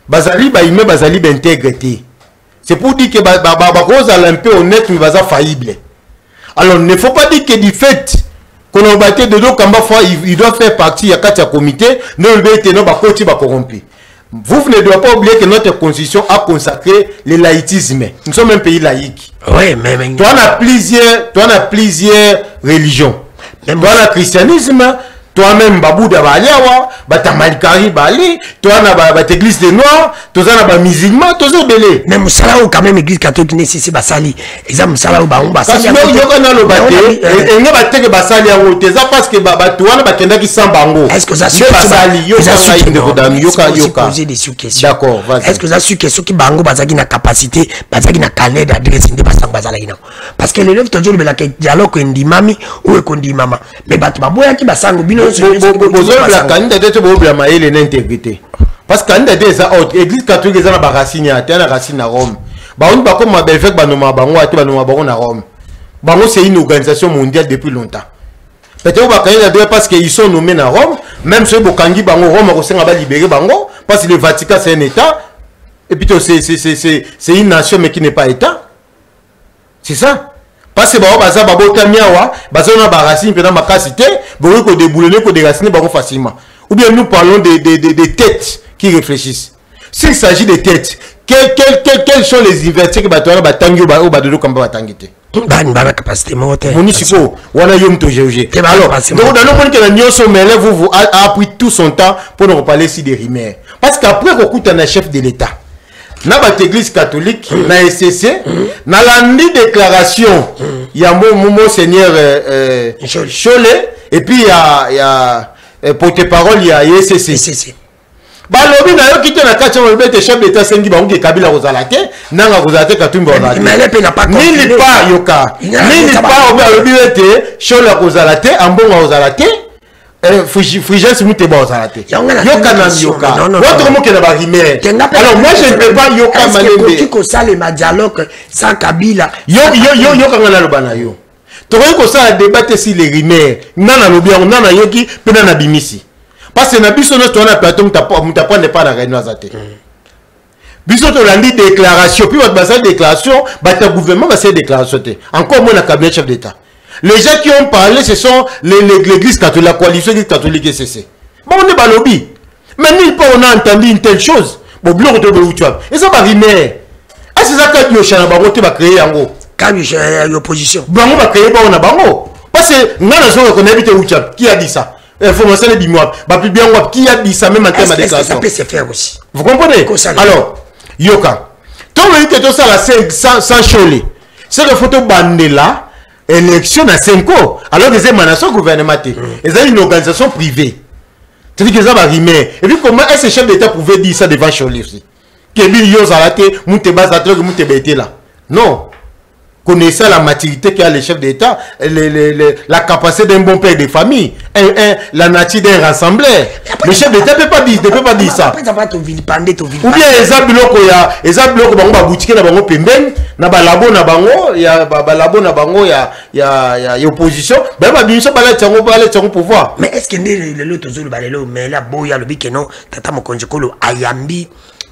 Bazali ba humain bazali ba intégrité. C'est pour dire que cause à un peu honnête mais baza faillible. Alors il ne faut pas dire que du fait qu'on a battu de dos kamba fois il doit faire partie à quatre comité non le été non ba côté ba corrompu. Vous ne devez pas oublier que notre constitution a consacré le laïcisme. Nous sommes un pays laïque. Oui, mais toi on a plusieurs religions. Toi on a christianisme, toi-même Babouda Baliawa, Batamalikari Bali, toi on a l'église des Noirs, toi on a musulmans, toi on belé. Mais Moussala ou quand même église catholique nécessaire Basali. Exemple Moussala ou Baumba. Parce que nous on a le baté, et nous baté que Basali a roté ça parce que toi on a bakenda qui sent bango. Est-ce que ça suit Basali yoka poser des questions. D'accord, vas-y. Est-ce que ça suit que ceux qui bango bazaki na capacité, bazaki na carnet d'adresse inde basang bazala ina. Parce que les lèvres toujours le dialogue ko ndimami ou ko ndimama. Mais batu baboya ki basango bino la candidature de Boblama et l'intégrité. Parce que candidature est l'église catholique est na racine à racine à Rome. Ba on ba comme ma belle fête banoma bango ati banoma bango na Rome. Bango c'est une organisation mondiale depuis longtemps. Peut-être ba candidature parce qu'ils sont nommés à Rome, même ceux bokangi bango Rome ko senga ba libérer bango parce que le Vatican c'est un état et puis c'est une nation mais qui n'est pas état. C'est ça. Parce que baza babota miawa bazona baracine pendant ma capacité beaucoup ko déboulonner ko déraciner bango facilement ou bien nous parlons des têtes qui réfléchissent. S'il s'agit de têtes quels sont les universités que batona batangi ou badodo comme batangité ba capacité moteur munisipo wana yom to géologie. Alors donc dans le monde que la nyoso mele vous a pris tout son temps pour nous parler ici des rimes parce qu'après qu'on coûte un chef de l'état na ba église catholique na SCC na landi déclaration il y a mon seigneur Cholet et puis il y a porte-parole il y a SCC ba lobi na yo kité na kacha mo bete chef d'état sengi ba ngi kabila kozalate nanga kozalate katumba ozalate mais le n'a pas ni pas yoka ni pas obi lobi bete Cholet kozalate ambonga kozalate Frigence mute ba ozalate yoka na yoka votre mot que na ba rimer alors moi je ne peux pas yoka malembe tu ko sale ma dialogue sans kabila yoka ngana lo bana yo to ko ça débattre si les rimer nana lobi nana yoki pena na bimisi parce que na biso no to na plateau mutapande pas na réunion azate biso to landi déclaration puis votre basa déclaration ta gouvernement va faire déclaration encore moins na cabinet chef d'état. Les gens qui ont parlé, ce sont l'église catholique, la coalition catholique SCC. Bon, on est pas lobby. Mais nulle part on a entendu une telle chose. Bon, bloc de l'outuab. Et ça va rimer. Ah, c'est ça que le chana bango va créer en gros. Quand il y a l'opposition. Bango va créer on a bango. Parce que nous avons habité l'outuab. Qui a dit ça? Information de bimoab. Bah, plus bien, qui a dit ça même en termes de déclaration? Ça peut se faire aussi. Vous comprenez? Alors, Yoka. Tant que tout ça, sans Cholet. C'est le photo bandela. Élection à 5 ans, alors que c'est une nation gouvernementale. C'est une organisation privée. C'est-à-dire que ça va rimer. Et puis comment est-ce que le chef d'État pouvait dire ça devant Cholet aussi? Que lui, il a raté, il a là. Non. connaissant la maturité qu'a le chef d'État, la capacité d'un bon père de famille, la nature d'un rassembleur. Le chef d'État ne peut pas dire ça. Après, ça va te vilipender, ou bien, les abloko, bango boutique na bango pemben, na balabo na bango, il y a opposition. Ben, bien sûr, balé pouvoir. Mais est-ce que le tozolo balelo, mais là, boya le bique non, tata mokonjekolo ayambi,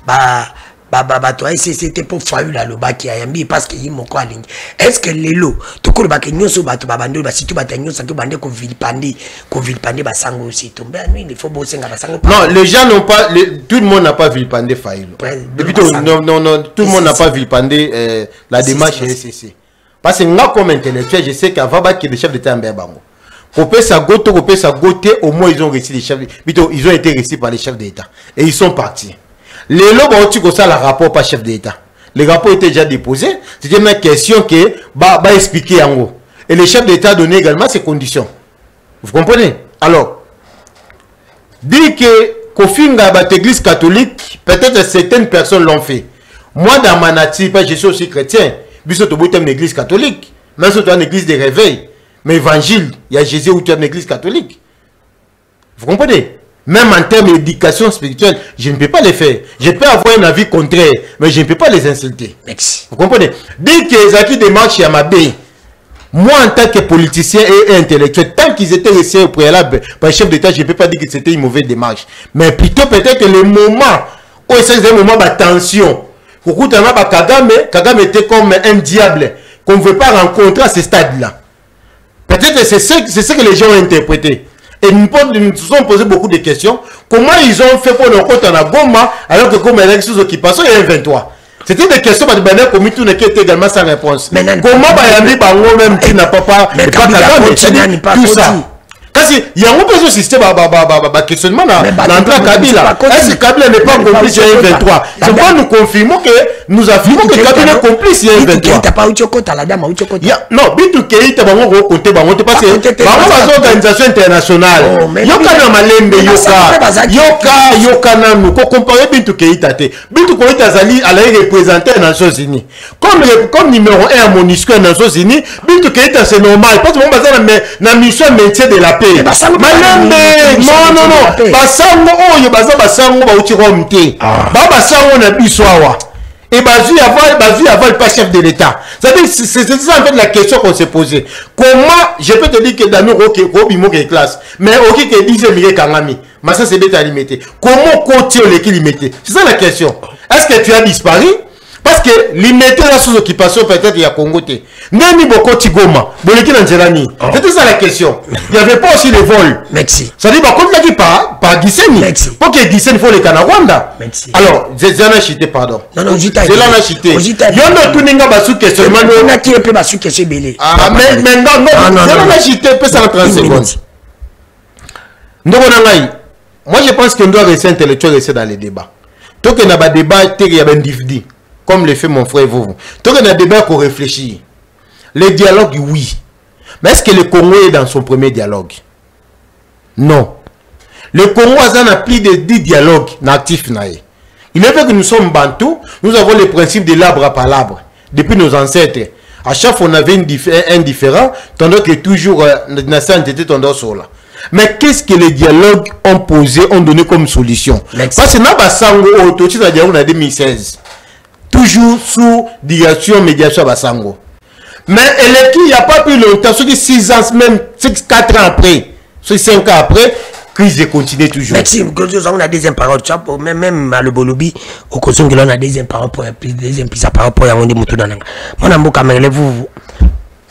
bato c'était pour faire la loba qui ayambi parce que yimo ko alingi. Est-ce que lelo tokolo ba kenyoso bato babando ba situ batanyosa ke bande ko vilipande basango aussi tomber lui il faut bosser nga basango. Non, les gens n'ont pas tout le monde n'a pas vilipandé Faïlo. Non, tout le monde n'a pas vilipandé la démarche SCC. Parce que moi comme intellectuel, je sais qu'avant que les chefs d'État en bango. Copé sa gote, au moins ils ont réussi les chefs, ils ont été réussis par les chefs d'État et ils sont partis. Les lobes ont eu ça le rapport par chef d'État. Le rapport était déjà déposé. C'était une question que va expliquer en gros. Et le chef d'État a donné également ses conditions. Vous comprenez? Alors, dire que Kofinga bat l'église catholique, peut-être certaines personnes l'ont fait. Moi, dans ma nature, je suis aussi chrétien. Mais c'est une église catholique. Mais c'est une église de réveil. Mais évangile, il y a Jésus où tu as une église catholique. Vous comprenez? Même en termes d'éducation spirituelle, je ne peux pas les faire. Je peux avoir un avis contraire, mais je ne peux pas les insulter. Merci. Vous comprenez? Dès que les acquis démarchent à ma baie, moi en tant que politicien et intellectuel, tant qu'ils étaient restés au préalable par le chef d'État, je ne peux pas dire que c'était une mauvaise démarche. Mais plutôt peut-être le moment où c'est un moment de tension. Kagame était comme un diable qu'on ne veut pas rencontrer à ce stade-là. Peut-être c'est ce que les gens ont interprété. Et nous nous sommes posé beaucoup de questions. Comment ils ont fait pour nous compter en Goma alors que Goma est sous occupation il y a 23. C'était des questions qui étaient également sans réponse. Comment Bayami Bango même qui n'a pas tout ça. Parce qu'il y a un peu de système questionnement dans Kabila. Est-ce que Kabila n'est pas complice il y a 23? C'est pourquoi nous confirmons que nous affirmons que Kabila est complice il y a 23. Non, Bitu Keita va compter parce que les organisations internationales. Yoka na malembe Yoka na nous comparer Bitu Keita. Bitu Keita Zali a représenté les Nations Unies. Comme numéro 1 à MONUSCO des Nations Unies, Bitu Keita c'est normal parce que la mission maintien de la paix. Non. Basango oyo basango bauti romte. Basango na biswawa. Et bazu avant pas chef de l'État. C'est ça en fait la question qu'on s'est posée. Comment je peux te dire que dans nos robimo qui classe, mais ok que disait Miguel Kangami, mais ça c'est bête limité. Comment continuer l'équipe limité? C'est ça la question. Est-ce que tu as disparu? Parce que limiter la sous-occupation peut-être il y a Congo. Nani Boko Tigoma, Boleki Nanzelani. C'était ça la question. Il n'y avait pas aussi les vols. Merci. Ça dit, bah, comme tu as dit par Giseni. Pour que Giseni faut les Kanawanda. Merci. Alors, j'ai chité, pardon. Non, j'ai chité. Yono Tuninga Basu question. On a qui peut Basu question belé. Ah, mais non, j'ai chité, peut ça en 30 secondes. Moi, je pense qu'on doit rester intellectuel, rester dans les débats. Tant qu'il y a un débat, il y a un individu. Comme le fait mon frère Vovo. Tant qu'il y a un débat qu'on réfléchit. Le dialogue, oui. Mais est-ce que le Congo est dans son premier dialogue? Non. Le Congo a plus de 10 dialogues natifs. Il est vrai que nous sommes bantous. Nous avons le principe de l'arbre à l'arbre. Depuis nos ancêtres. À chaque fois, on avait un différent. Tandis que toujours, notre entité tendance sur là. Mais qu'est-ce que les dialogues ont posé, ont donné comme solution? Parce que nous avons autorisé la dialogue en 2016. Toujours sous direction médiation à Basango. Mais il n'y a pas plus longtemps, sur 6 ans, même 4 ans après, sur 5 ans après, crise continue toujours. Merci, on a deuxième parole. Même à le Bolobi, au Kosong, on a deuxième parole pour deuxième prise à parole pour Yaoundé Moutoudana. Mon amour, vous.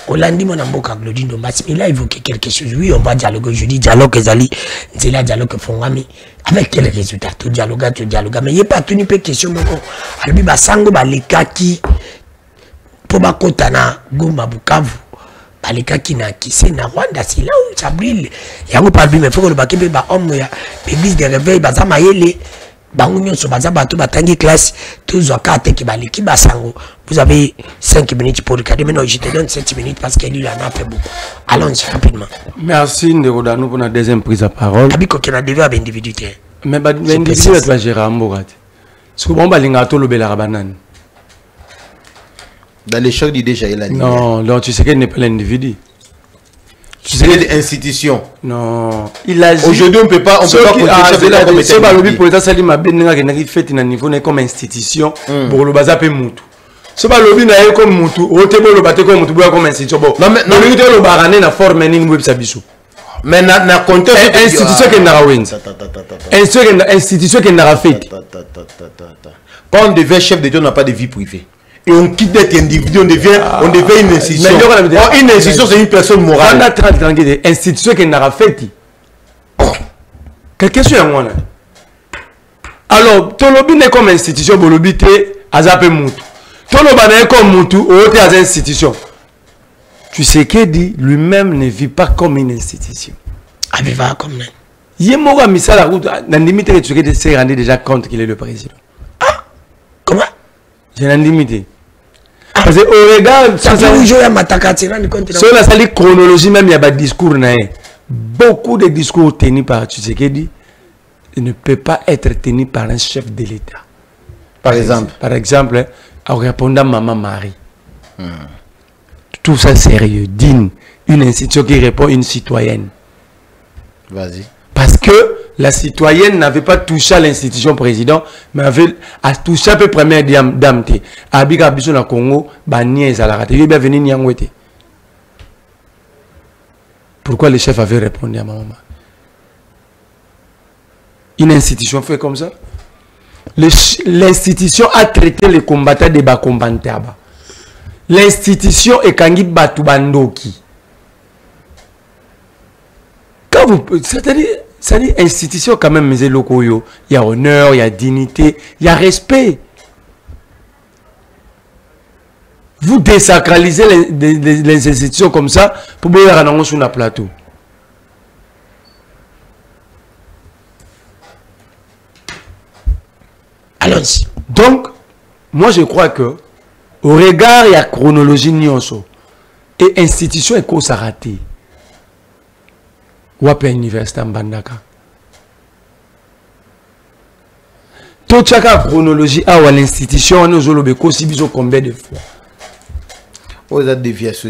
Hollandi, mon amour, Glodine Dombas, il a évoqué quelque chose. Oui, on va dialoguer. Je dis dialogue, Zali, c'est là dialogue Fongami. Avec quel résultat? Tu dialogues. Mais il n'y a pas tenu pas question. Albi Basango, les kaki. Pour Bakotana, Goma Bukavu. Les kaki na Kissé, na Rwanda, c'est là où ça brille. Il y a un peu mais il faut que le bakébe, homme, l'église de réveil, Bazamayele. Classe, vous avez 5 minutes pour le cadre. Maintenant, je te donne 7 minutes parce qu'elle lui en a fait beaucoup. Allons-y rapidement. Merci Nderodano pour la deuxième prise de parole. Mais l'individu va gérer un borat. Ce que bon balinga to le bela rabanan. Dans les chocs d'idées, j'ai la Non, non, tu sais qu'elle n'est pas l'individu. Tu sais les institutions. Non, il agit. Aujourd'hui, on ne peut pas compter chef de l'État comme état. C'est pas le but pour l'État, ça dit ma benga qui n'a fait un niveau comme institution pour le bazar pe mutu. C'est pas le but na comme mutu, au tebo le baté comme mutu comme institution. Bon, non mais le barané na forme ni web sabiso. Mais na contexte institution qui n'a rien. Institution qui n'a fait. Quand on devient chef d'État, on n'a pas de vie privée. Et on quitte d'être individu, on devient une institution. Une institution, c'est une personne morale. On a 30 ans de institution qui n'a fait. Quelque chose moi. Alors, ton lobby n'est comme institution, bon lobby t'es azapé mutu. Ton lobby n'est comme mutu, ou t'es à institution. Tu sais qu'il dit lui-même ne vit pas comme une institution. Il vit comme ça. Il m'a mis ça la route. Dans la limite, tu sais rendu déjà compte qu'il est le président. Ah, comment? J'ai une limite. Parce que au regard, sur la salle chronologie, même il y a des discours. Beaucoup de discours tenus par Tshisekedi ne peuvent pas être tenus par un chef de l'État. Par exemple, en répondant à Maman Marie. Tout ça sérieux, digne. Une institution qui répond à une citoyenne. Vas-y. Parce que la citoyenne n'avait pas touché à l'institution président, mais avait touché à peu première dame. Abika Biso na Congo, Banié Zalarate. Il est bien venu Nyangwete. Pourquoi le chef avait répondu à ma maman? Une institution fait comme ça. L'institution a traité les combattants des bas combattants. L'institution est Kangi Batubandoki. Quand vous. C'est-à-dire, institution quand même, mais locaux, il y a honneur, il y a dignité, il y a respect. Vous désacralisez les institutions comme ça pour pouvoir aller sur le plateau. Allons-y. Donc, moi je crois que au regard il y a chronologie nyonso et institution est quoi ça raté. Ou à l'université Mbandaka. Tout chaque chronologie a à l'institution nous avons le combien de fois. Vous avez déviation.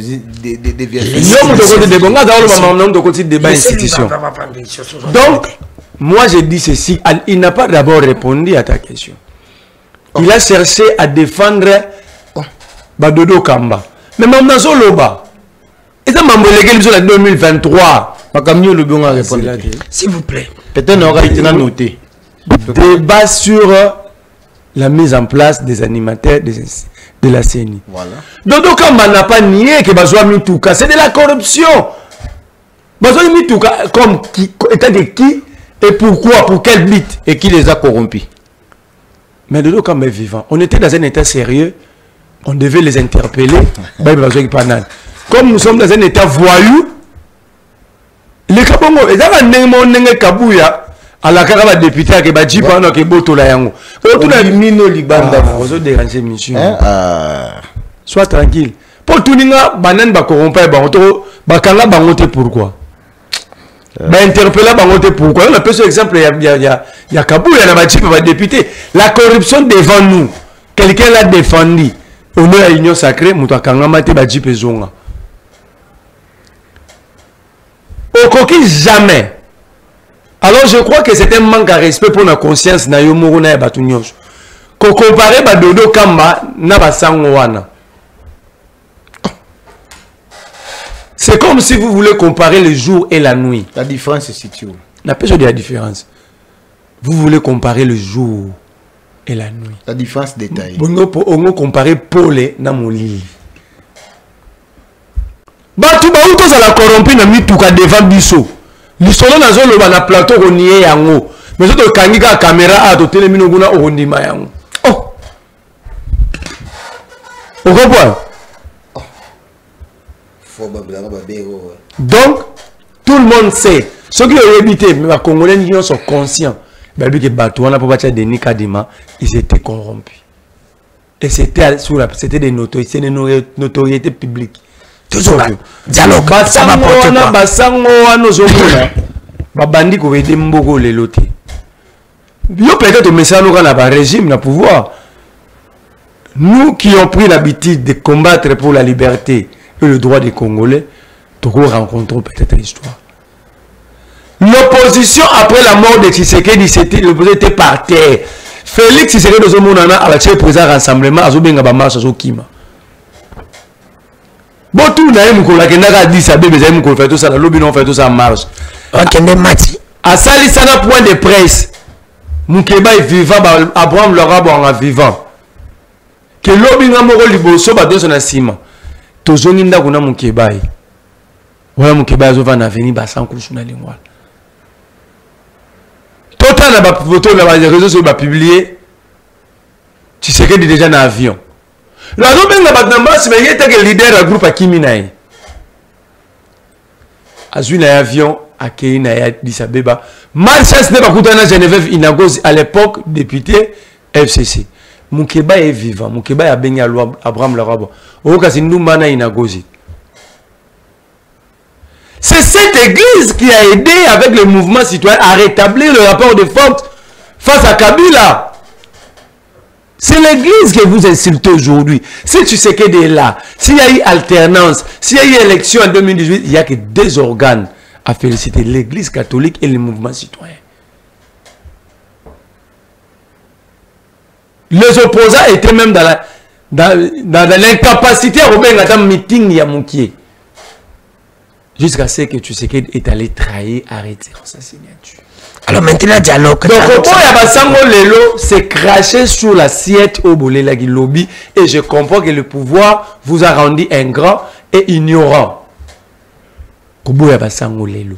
Donc, moi je dis ceci, il n'a pas d'abord répondu à ta question. Il a cherché à défendre Badodo Kamba. Mais même dans Zoloba, et ça m'a en 2023. S'il vous plaît. Peut-être qu'on aura été noté. Débat sur la mise en place des animateurs de la CENI. Voilà. Dodo Kamba n'a pas nié que Bazoua Mitouka, c'est de la corruption. Bazoua Mitouka, comme qui, état de qui et pourquoi, pour quel but? Et qui les a corrompus? Mais Dodo Kamba est vivant. On était dans un état sérieux, on devait les interpeller. Comme nous sommes dans un état voyou, les Kabongo, ils avaient un Kabouya à la carrière député qui va dire pendant que Boto la yango. Sois tranquille. Pour tout le monde, banane ba corrompre banto, bakanga bangote pourquoi? Ba interpeller bangote pourquoi? On a peu exemple il y a Kabouya na ba dire ba député. La corruption devant nous. Quelqu'un l'a défendu. On est à l'union sacrée, mutakanga mate ba dire zonga. Au coquille jamais. Alors je crois que c'est un manque à respect pour la conscience na yo moro na batu nyonso. Ko comparer ba Dodo Kamba na ba sango wana. C'est comme si vous voulez comparer le jour et la nuit. La différence est située. La personne de la différence. Vous voulez comparer le jour et la nuit. La différence détaillée. On comparer Paul na molili. Batu ba uto za la corrompu na mituka devant biso. Lisolo na zolo ba na plateau ronier yango. Mais so to kangika caméra a to telemino guna ondima yango. Oh. Vous comprenez? Donc tout le monde sait. Ceux qui ont habité, mais les Congolais sont conscients. Que Batu wana pour battre Denis Kadima, ils étaient corrompus. Et c'était des notoriétés publiques. Toujours dialogue. Ça va porter quoi? Basango wana zomona. Babandi ko vede mboko leloté. Yo peut-être message na ba régime na pouvoir. nous qui avons pris l'habitude de combattre pour la liberté et le droit des Congolais, nous rencontrons peut-être l'histoire. L'opposition après la mort de Tshisekedi, l'opposition était par terre. Félix Tshisekedi dans monde a acheté présent rassemblement, a benga ba marche zo kima. Bon tout na yemu ko la kenda ka dit ça bébé zamu ko fait tout ça, la lobby non fait tout ça en marche. Okende mati. A sali sana point de presse. Mukeba est vivant, Abraham Lorabo en vivant. Que lobby nga moko liboso ba donso na sima. Tozongi ndako na Mukeba. Wala Mukeba zo va na venir ba sans couche na lingwa. Total na ba photo na ba réseaux sociaux ba publier. Tu sais que déjà dans avion. La zo benga ba namba si mais était que leader du groupe Akimi nae. Azui na avion akei na Addis Abeba. Malchance ne ba kutana Genève Inagozi à l'époque député FCC. Mukeba est vivant. Mukeba a benga Abraham Lorabo. Okasi ndumba na Inagozi. C'est cette église qui a aidé avec le mouvement citoyen à rétablir le rapport de force face à Kabila. C'est l'église que vous insultez aujourd'hui. Si tu sais qu'il est là, s'il y a eu alternance, s'il y a eu élection en 2018, il n'y a que deux organes à féliciter, l'église catholique et le mouvement citoyen. Les opposants étaient même dans l'incapacité à remettre un meeting Yamoukié. Jusqu'à ce que tu sais qu'il est allé trahir, arrêter sa signature. Alors maintenant, dialogue. Donc, Lelo s'est craché sur l'assiette au Bolela qui lobby et je comprends que le pouvoir vous a rendu ingrat et ignorant. Kobo Yabasango Lelo.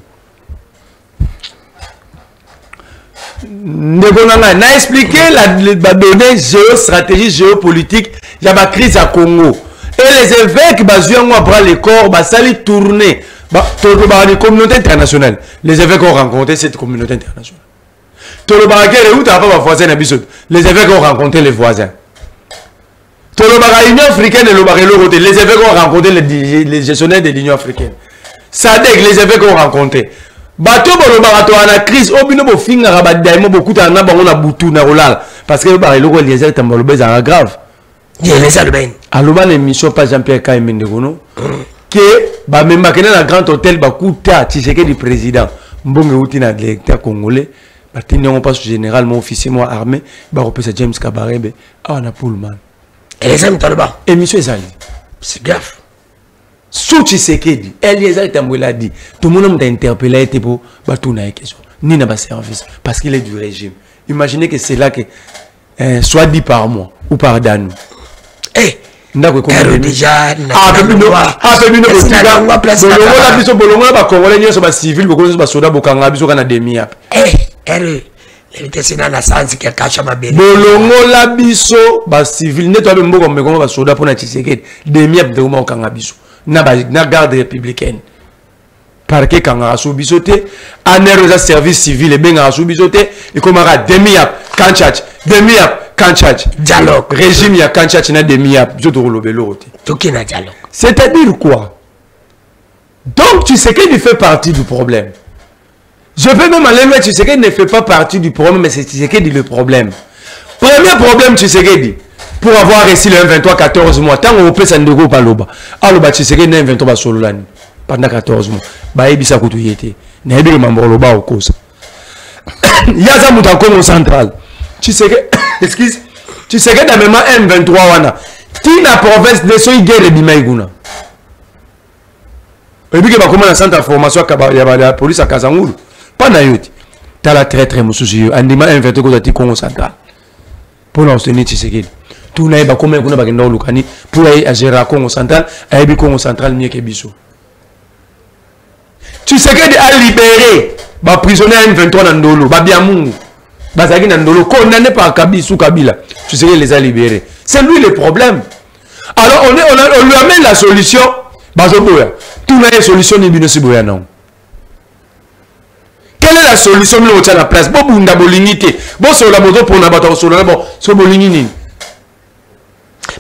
On a expliqué la donnée géostratégie géopolitique. Il y a la crise à Congo. Et les évêques, ils ont pris les corps, ils ont tourné. Les communautés internationales. Les évêques ont rencontré cette communauté internationale. Les évêques ont rencontré les voisins. L'Union africaine et les évêques ont rencontré les gestionnaires de l'Union africaine. SADC, les évêques ont rencontré. Bato la crise, parce que les est grave. Alors, l'émission pas Jean-Pierre Kaïmendegono que même dans un grand hôtel bakuta Tshisekedi du président mbonge uti na l'électeur congolais batini on passe général mon officier moi armé ba repesa James Kabarebe ah na Pullman et les amis taliban émission ezali c'est grave sous Tshisekedi Eliezer Tambouela dit tout le monde t'a interpellé était pour batou na question ni na ba service parce qu'il est du régime. Imaginez que c'est là que soit dit par moi ou par Danou déjà parquet kanga soubisoté aner service civil et ben soubisoté et comme à demi-ap kanchach demi-ap kanchach dialogue régime ya kanchach na demi-ap je te relobelo tout na dialogue c'est-à-dire quoi? Donc tu sais qu'il fait partie du problème. Je peux même aller mais tu sais qu'il ne fait pas partie du problème mais c'est tu sais qu'il dit le problème. Premier problème tu sais qu'il dit pour avoir réussi le 23 14 mois tant on peut s'endego paloba aloba tu sais qu'il ne 23 ba sololani pendant 14 mois. Baïbisa Koutouyeté. N'est-ce pas le bas au cause. Yaza Moutankomo central. Tu sais que, excuse, tu sais que dans le moment M23, wana, qui la province de Soy guerre de Maïgouna. Et puis que va commencer centre de formation à la police à Kazangoul. Pas naïoti. T'as la très moussousi. Andima M23 Koutati Congo central. Pour l'enseigner, tu sais que tout n'a pas comme on a bagné dans le Lukani pour aller à gérer Congo central, à Congo central mieux que Bissou. Tu sais que a libéré les prisonniers M23 dans Ndolo, Babiamungu, Bazagi dans Ndolo, condamné par Kabila. Tu sais qu'il les a libérés. C'est lui le problème. Alors on lui amène la solution. Tout n'a pas de solution ni bien non. Quelle est la solution de l'autre à la place? Bon, bunda bolinité. Bon, sur la moto pour n'abattre sur la bon, sur bolinini.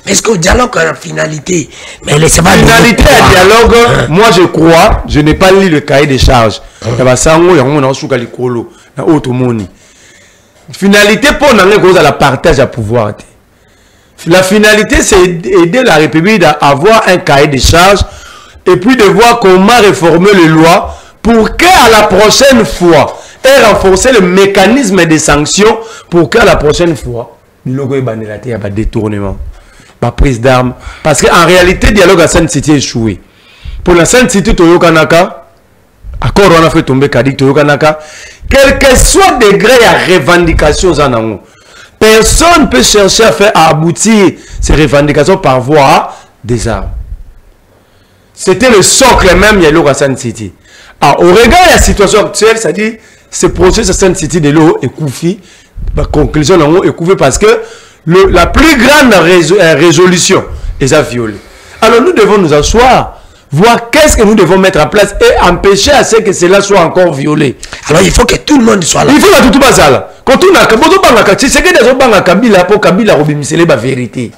Mais est-ce que le dialogue a une finalité? Mais laissez pas finalité à dialogue, moi je crois, je n'ai pas lu le cahier des charges. Finalité pour nous à la partage à pouvoir. La finalité, c'est d'aider la République à avoir un cahier de charges et puis de voir comment réformer les lois pour qu'à la prochaine fois, et renforcer le mécanisme des sanctions pour qu'à la prochaine fois, il y a un détournement, pas prise d'armes. Parce qu'en réalité, le dialogue à Sainte City est échoué. Pour la Sainte City, Toyo Kanaka, accord on a fait tomber Kadik Toyo Kanaka, quel que soit le degré de revendication, personne ne peut chercher à aboutir ces revendications par voie des armes. C'était le socle même de l'eau à Sainte City. Alors, au regard de la situation actuelle, c'est-à-dire ce projet de Sainte City de l'eau est couffé, la conclusion est couffée parce que la plus grande résolution est violée. Alors, nous devons nous asseoir, voir qu'est-ce que nous devons mettre en place et empêcher à ce que cela soit encore violé. Alors, il faut que tout le monde soit là. Il faut que tout le monde soit là. Quand on a c'est que des gens qui Kabila pour Kabila rebimisser la vérité.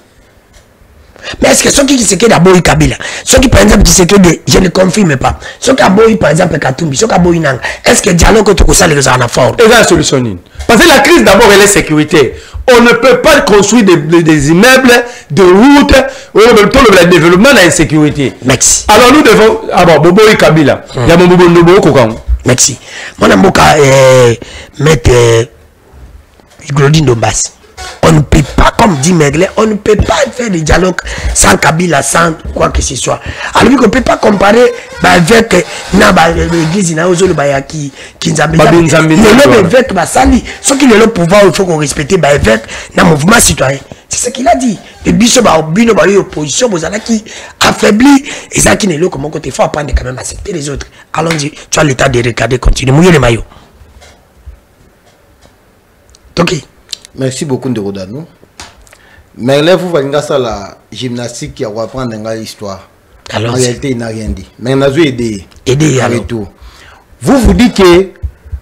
Mais est-ce que ceux qui disent que d'abord Kabila, ceux qui par exemple disent que je ne confirme pas, ceux qui ont par exemple Katumbi, ceux qui ont Nanga, est-ce que dialogue que ça les a fort? Et la solution. Parce que la crise d'abord elle est sécurité. On ne peut pas construire des immeubles, des routes, le développement dans l'insécurité. Merci. Alors nous devons d'abord Bobo et Kabila. Il y a mon Bobo Nobo Kokang. Merci. Mon amour mettre Glodine Dombas. On ne peut pas, comme dit Merlet, on ne peut pas faire des dialogues sans Kabila, sans quoi que ce soit. Alors, on ne peut pas comparer avec l'église qui nous a avec Bassali. Ceux qui ont le pouvoir, il faut qu'on respecte avec le mouvement citoyen. C'est ce qu'il a dit. Le biso opposition, qui affaiblit et ça qui n'est là, comment il faut apprendre quand même à accepter les autres. Allons-y, tu as l'état de regarder, continue. Mouillez les maillots. Ok. Merci beaucoup de Rodano. Mais là, vous voyez ça la gymnastique qui va apprendre l'histoire. En réalité, il n'a rien dit. Mais il a aidé. Aider à retour. Vous dites que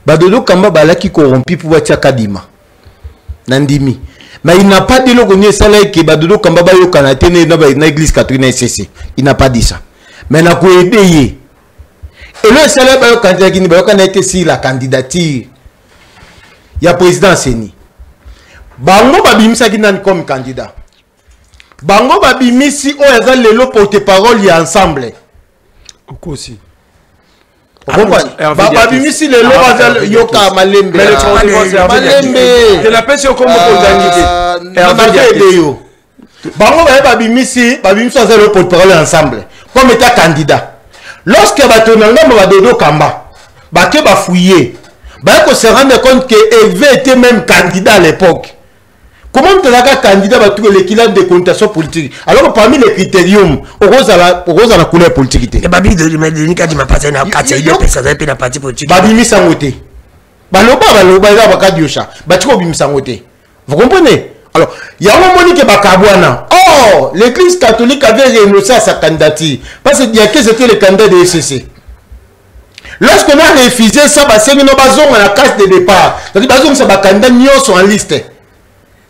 Badodo Kamba Bala qui corrompu pour voir Kadima. Nandimi. Mais il n'a pas dit que Badodo Kamba Bayo Kanatene dans l'église Catherine SCC. Il n'a pas dit ça. Mais il a aidé. Et le salaire Bayo Kanatene si la candidature. Il y a président Seni. Bango babimisa qui nan comme candidat. Bango babimisi o ezal lelo porte-parole ya ensemble. Aussi. Babimisi lelo bazal yoka malembe. Malembe. De la pension comme organisé. Bango babimisi bazal lelo porte-parole ensemble. Comme état candidat. Lorsque batonanga badodo kamba, bake bafouiller. Bako se rendre compte que Eve était même candidat à l'époque. Comment tu as candidat à tout l'équilibre de connotation politique? Alors parmi les critériums, on a la couleur politique. Et Babi de Nika dit ma partie n'a pas de personne dans la partie politique. Babi misangote. Baloba bakadiosha. Batiko bimisangote. Vous comprenez? Alors, il y a un moment que Bakabwana. Oh, l'église catholique avait renoncé à sa candidature parce qu'il y a que c'était le candidat de SCC. Lorsqu'on a refusé ça, c'est que nous avons la case de départ. C'est-à-dire que nous avons des candidats sur la liste.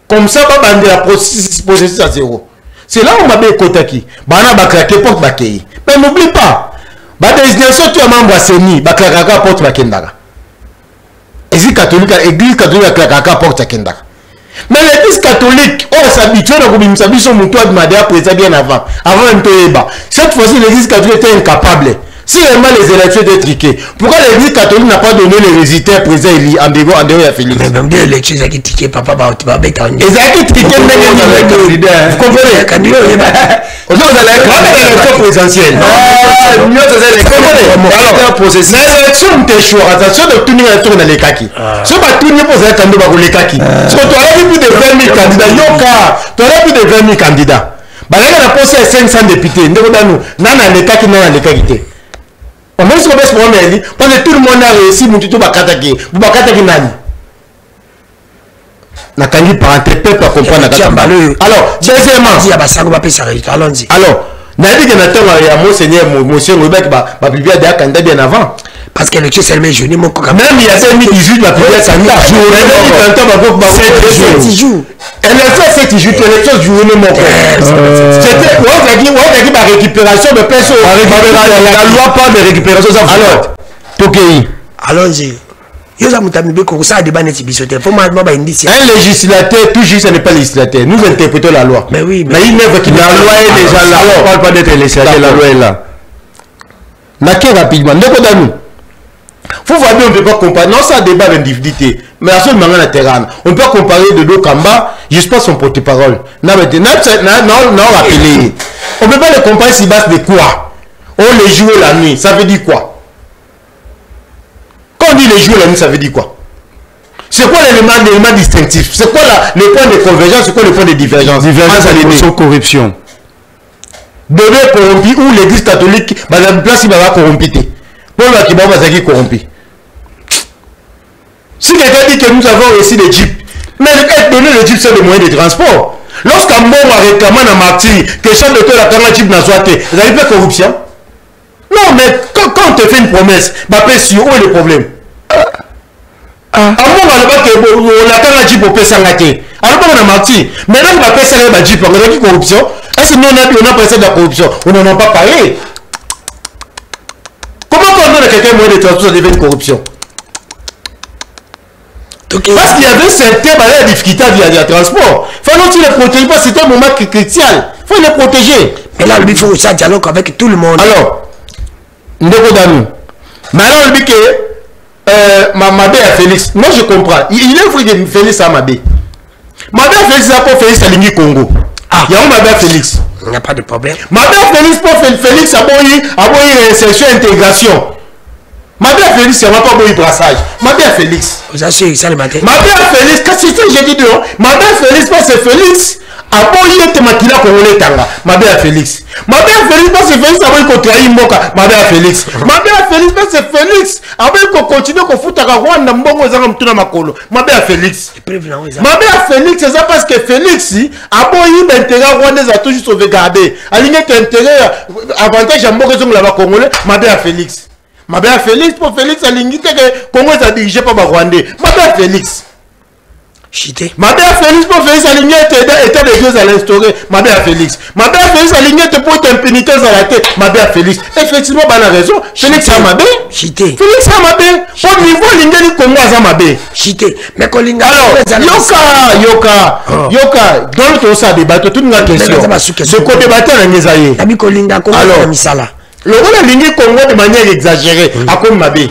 Comme ça, on va la processus à zéro. C'est là où on va bien Kotaki. On va craquer pour Bakei. Mais n'oublie pas, la désignation tu as membre à Seni, Baklaka porte Bakendara. L'église catholique a Klaka porte Kendara. Mais l'église catholique, on s'habitue à la mission de Moutoua de Madea présent bien avant. Avant Ntoyeba. Cette fois-ci, l'église catholique était incapable. Si vraiment les élections étaient triquées, pourquoi l'église catholique n'a pas donné les résultats présents en dehors de Félix? Mais même des élections, ils ont triqué, papa, tu vas mettre en ligne. Ils ont triqué, vous comprenez? Vous allez être élection présidentielle. Mais l'élection, tu es choix. Attention de tout le monde dans les kaki. Si tu as tout le monde pour être candidat dans les kaki. Parce que tu aurais plus de 20 000 candidats. Tu aurais plus de 20 000 candidats. Bah là, on a posé 500 députés. Nous avons les kaki, nous avons les kaki. On va se remettre pour moi, parce que tout le monde a réussi, mon tuto bakataki. Vous bakataki nani? Na kangi parenté peuple à comprendre. Alors, deuxièmement, allons-y. Alors, n'a dit que notre ya monseigneur monsieur Ngobek ba publier des candidats bien avant. Parce que l'élection c'est le jeune mon même il y a 2018 la publier ça jour. 7 jours. Élection 7 jours, élection journée mon c'était on dit récupération de personnes. La loi pas de récupération ça. Alors, Tokei. Allons-y. Un législateur, tout juste, ce n'est pas législateur. Nous interprétons la loi. Mais oui, mais une œuvre qui la loi est déjà là. On ne parle pas d'être législateur, la loi est là. Naquet rapidement. Faut voir bien, on ne peut pas comparer. Non, ça débat d'individualité. Mais à ce moment là, on ne peut pas comparer de dos Kamba, juste pas son porte-parole. Non, rappeler. On ne peut pas les comparer si base de quoi. On les joue la nuit. Ça veut dire quoi? Quand on dit les jours la nuit, ça veut dire quoi? C'est quoi l'élément distinctif? C'est quoi le point de convergence? C'est quoi le point de divergence? Divergence à l'émission corruption. Bébé corrompu ou l'église catholique, la place il va corrompu. Pour le qui va corrompu. Si quelqu'un dit que nous avons réussi les jeeps, mais être donné les jeeps, c'est le moyen de transport. Lorsqu'un bon a réclamé un martyr, que le chef de cœur a quand un jeep n'a pas été, vous n'avez pas corruption? Non, mais quand on te fait une promesse, où est le problème? Alors, on a quand un jeep au P100. Alors, on a martyr. Maintenant, on a P100 un jeep, on a dit corruption. Est-ce que nous, on a pensé de la corruption? On n'en a pas parlé. Comment on donne à quelqu'un moyen de transport, ça devient une corruption? Parce qu'il y avait certaines difficultés via le transport. Il faut que tu les protéges pas, c'est un moment crucial. Il faut les protéger. Mais là, il faut aussi un dialogue avec tout le monde. Alors, Ndeko Danou. Mais alors, il dit que Mabé à Félix. Moi, je comprends. Il est vrai que Félix à Mabé. Mabé à Félix, c'est pour Félix à Lingui Congo. Ah. Il y a un Mabé à Félix. Il n'y a pas de problème. Mabé à Félix, pour Félix, à réinsertion et intégration. Mabé à Félix, c'est pas un brassage. Mabé à Félix. Vous assurez ça le matin. Mabé à Félix, qu'est-ce que j'ai dit dehors? Mabé à Félix, c'est Félix. Aboyi te makila congolais tanga. Mabé à Félix. Mabé à Félix, c'est Félix. Aboyi ko trahi mboka. Mabé à Félix. Mabé à Félix, c'est Félix. Aboyi ko continuer ko futa ka Rwanda mbongo zanga mtuna makolo. Mabé à Félix. Mabé à Félix, c'est ça parce que Félix, aboyi l'intérêt rwandais a toujours sauvegardé. Aligné que intérêt avantage à mboka zonga la congolais. Mabé à Félix. Mabé à Félix pour Félix aligné que Congo est dirigé par Rwandais. Mabé à Félix. Chité. Mabé à Félix pour Félix aligné état de Dieu à l'instaurer. Mabé à Félix. Mabé à Félix aligné pour être impénitence à la tête. Mabé à Félix. Effectivement, il a raison. Félix a Mabé. Chité. Félix a Mabé. Au niveau l'ingénieur Congo a Mabé. Chité. Mais Kolinga. Alors, Yoka. Dans le temps, ça débat. Toute une question. Ce qu'on débattait à Ngezaye. Ami Kolinga, alors, Misala. Le rôle de l'ingénieur Congo de manière exagérée. À comme Mabé.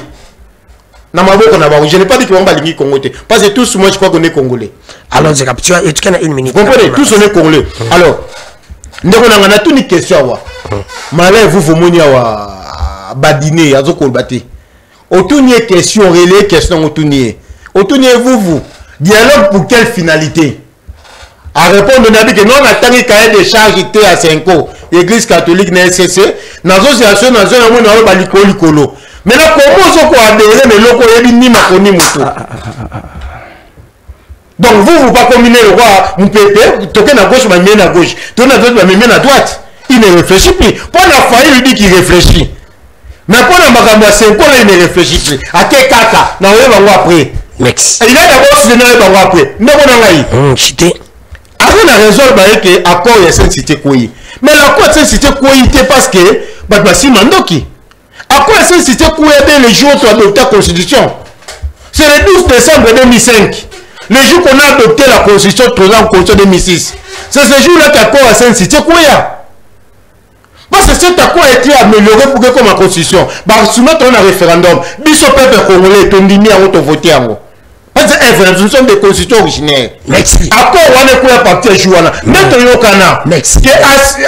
Je n'ai pas dit que on va l'ingénieur Congo. Parce que tous, moi, je crois qu'on est Congolais. Alors, tu as une minute. Vous comprenez? Tous, on est Congolais. Alors, nous avons toute une question. Malais, vous monia wa badiner, à zoko bati. Autounier question, relais question, autounier. Autounier, vous. Dialogue pour quelle finalité? À répondre, on a dit que non, on a tant cahier de charges été à 5 ans. L'église catholique n'a SCC. Dans une situation, dans un moment, on a balikolo. Maintenant, comment on a adhéré, mais l'on a dit ni makoni moto. Donc, vous pas combiner le roi, mon pépé, toquez à gauche, ma mienne à gauche. Toquez à droite, ma mienne à droite. Il ne réfléchit plus. Pour la foi, il lui dit qu'il réfléchit. Mais pour la magambo, c'est quoi, il ne réfléchit plus. À quel caca, n'a pas après. Mex. Il a d'abord se donner pas après. Non, on a chité. Après, la raison, c'est que l'accord est cité quoi. Mais l'accord est cité quoi, c'est parce que, si mandoki. À quoi est-ce que c'était quoi les jours où tu as adopté la Constitution? C'est le 12 décembre 2005. Le jour qu'on a adopté la Constitution, la Constitution 2006. C'est ce jour-là qu'accord est cité quoi. Parce que cet accord a été amélioré pour que comme la Constitution. Soumettre un référendum. Biso peuple congolais, ton dimi à votre voter. Parce que c'est une fonction de constitution originaire. Merci. Accord, on est quoi partir jouer là. Maintenant, il y a un merci.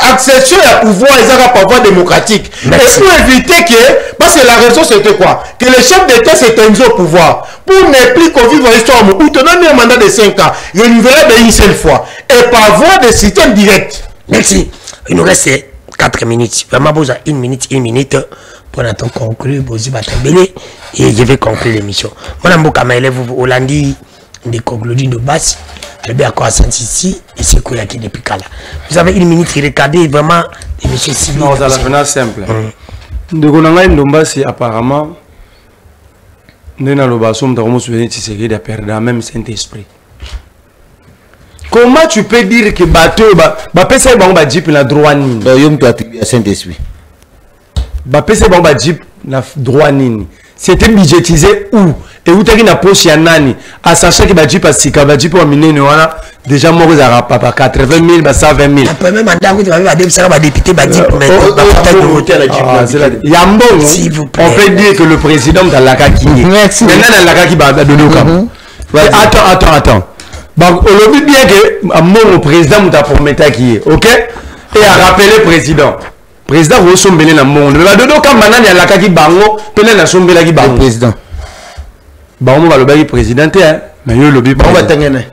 accession à pouvoir, ils ont un pouvoir démocratique. Et pour éviter que, parce que la raison c'était quoi? Que le chef d'État s'éteigne au pouvoir. Pour ne plus qu'on vive en histoire, où tu as un mandat de 5 ans, renouvelable une seule fois. Et par voie de système direct. Merci. Il nous reste 4 minutes. Vraiment, besoin une minute. Pour attendre conclure, et je vais conclure l'émission. Mon Mboka élève Hollandi de conclure de base, elle est encore à Saint-Sissi et c'est quoi qui depuis là. Vous avez une minute, regardez vraiment l'émission civile. Non, ça la simple. De Gonanga Ndombasi apparemment, nous n'avons pas souvenir de perdre même Saint-Esprit. Comment tu peux dire que bateau, c'est bon, jeep la droit ni. Saint-Esprit. PC Bamba Jeep na droit nini. C'était budgétisé où? et vous avez une poche ya nani à sachant que badji pas sika badji pour minene wana déjà moi vous avez papa 80 000 120 000 après même mandat vous avez des ça va député badji yambongo on peut dire que le président de la kaki maintenant la kaki ba donner comme attends bon on le dit bien que mon président nous a promis qui est OK et a rappelé le président vous sombele na monde mais ba dodo comme manani la kaki bango pele na sombela ki bango président bango ba lobaki président mais yo lobi bango batangene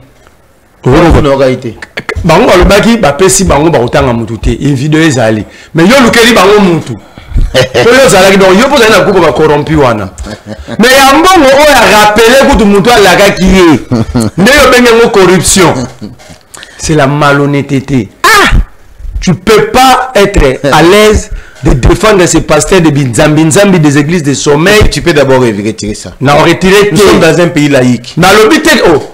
bango ba lobaki ba pesi bango ba otanga mutu te une vidéo ezali mais yo lukeli bango mutu Polo zalaki donc yo poza na kuko ba corrompu wana mais ya mbongo o ya rappeler kutu mutu alaka kiye ne yo bengengo corruption c'est la malhonnêteté. Tu peux pas être à l'aise de défendre ces pasteurs de Binzambi des églises de sommeil. Tu peux d'abord retirer ça. Non, retirer. Nous sommes dans un pays laïque.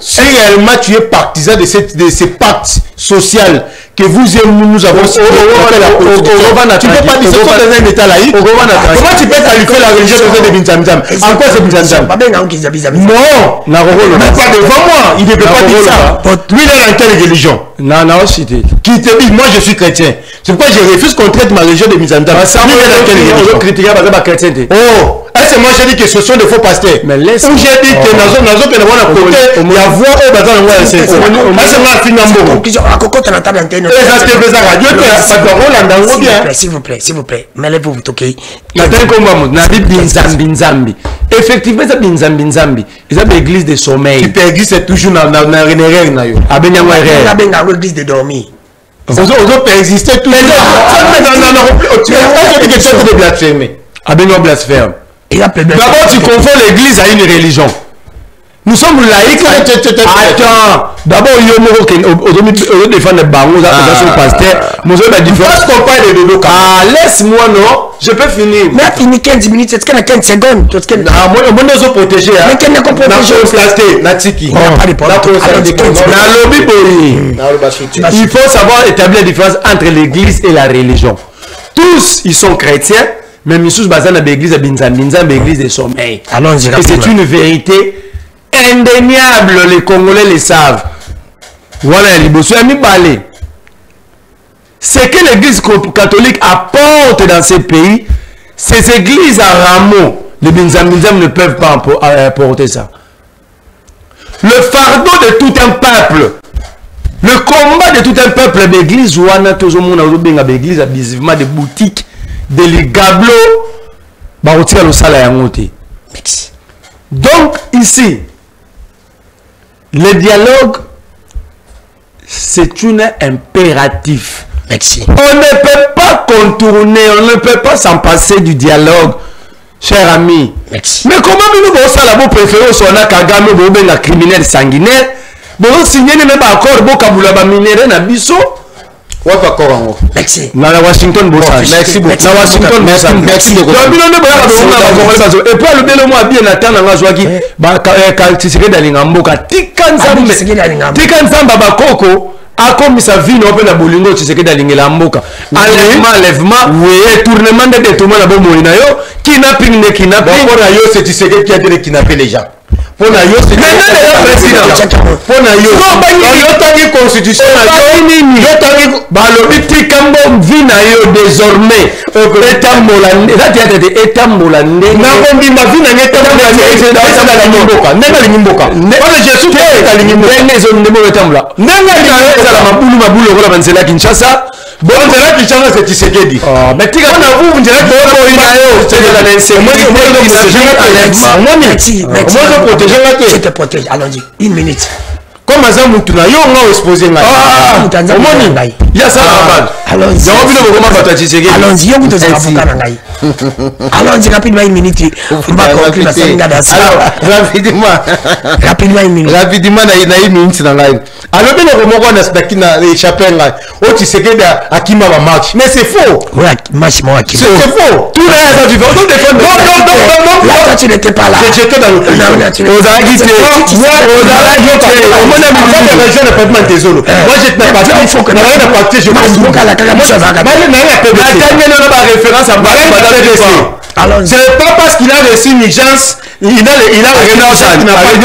Si réellement tu es partisan de ces pactes sociaux que vous et nous avons signé, tu ne peux pas dire que dans un état laïque. Comment tu peux qualifier la religion de Binzambi? En quoi c'est Binzambi? Non, pas devant moi. Il ne peut pas dire ça. Lui, il est dans quelle religion? Non, qui te dit, moi je suis chrétien. C'est pourquoi je refuse qu'on traite ma religion de Binzambi. On critique la chrétien. Oh, est-ce moi j'ai dit que ce sont des faux pasteurs? Mais laisse. Ou j'ai dit que dans un côté, il y a voix au bazar de moi. C'est moi qui s'il vous plaît, mêlez-vous, vous toquez. Effectivement, c'est Binzambi. Ils ont l'église de sommeil. Tu peux église, c'est toujours dans l'église de dormir. On peut exister tout le temps. Tu es blasphémé. Blasphème. D'abord, tu confonds l'église à une religion. Nous sommes laïcs. Attends. D'abord, il défend les barons, pasteur. Laisse-moi, non. Je peux finir. Mais fini 15 minutes, c'est 15 secondes. Moi, je suis protégé. Mais quel n'est pas protégé? Il faut savoir établir la différence entre l'église et la religion. Tous, ils sont chrétiens, mais Missous Bazan a l'église de Binzambi, l'église de sommeil. Et c'est une vérité indéniable, les Congolais le savent. Voilà, les bossus amis balé. Ce que l'église catholique apporte dans ces pays, ces églises à rameaux, les Binzambi ne peuvent pas apporter ça. Le fardeau de tout un peuple, le combat de tout un peuple, l'église, l'église abusivement des boutiques, des ligablos, donc ici, le dialogue, c'est un impératif. Merci. On ne peut pas contourner, on ne peut pas s'en passer du dialogue, cher ami. Merci. Mais comment nous préférons son Kagame, un criminel sanguinaire, vous signez même accord, vous avez minéré na biso. Merci. Na Washington, merci beaucoup. Na Washington, merci beaucoup. Et puis le bel mois bien attendre nga zwaki ba tisike dalinga mboka tikanzamba bakoko akomisa vino pe na bolingo tiseke dalingela mboka enlèvement tournement de détournement na bomoni na yo kidnapping ne kidnapping pour yo c'est tiseke qui a été kidnapper les gens. Pour na yo c'est président. Pour na yo tangi constitution yo tangi balobi tikambo vina yo désormais etambola etambola ndenge na kondima vina ngetambola ndenge limboka wala Jésus te ndenge ezo ndemo etambola ndenge ezala mabulu okola banzela Kinshasa bonzela Kinshasa c'est Tshisekedi mais tika na vous nzela ko ina yo je te protège. Allons-y, une minute. Comme Azam Mutuna, yo nga exposé nga. Omoni. Ya ça va. Allons-y. Allons-y, on vous avocat ngai. Allons-y rapidement une minute. On va conclure la scène dans ça. Rapidement une minute. Rapidement na une minute na ngai. Alors bien ko moko na stakina échappé ngai. O Tshisekedi akima ba match. Mais c'est faux. Oui, match moi akima. C'est faux. Tout là ça du vent de défendre. Non. Là tu n'étais pas là. J'étais dans le moi j'étais pas il faut que na rien partir je pense référence à C'est pas parce qu'il a reçu une urgence, il a reçu une urgence qui n'a pas eu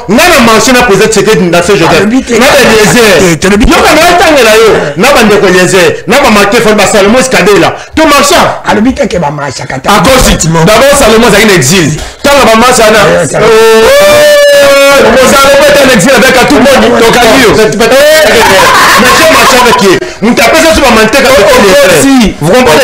de mention à poser ce que tu as fait, Joseph. D'abord, Salomon a un exil. Quand la maman s'en a un exil avec tout le monde. Vous comprenez?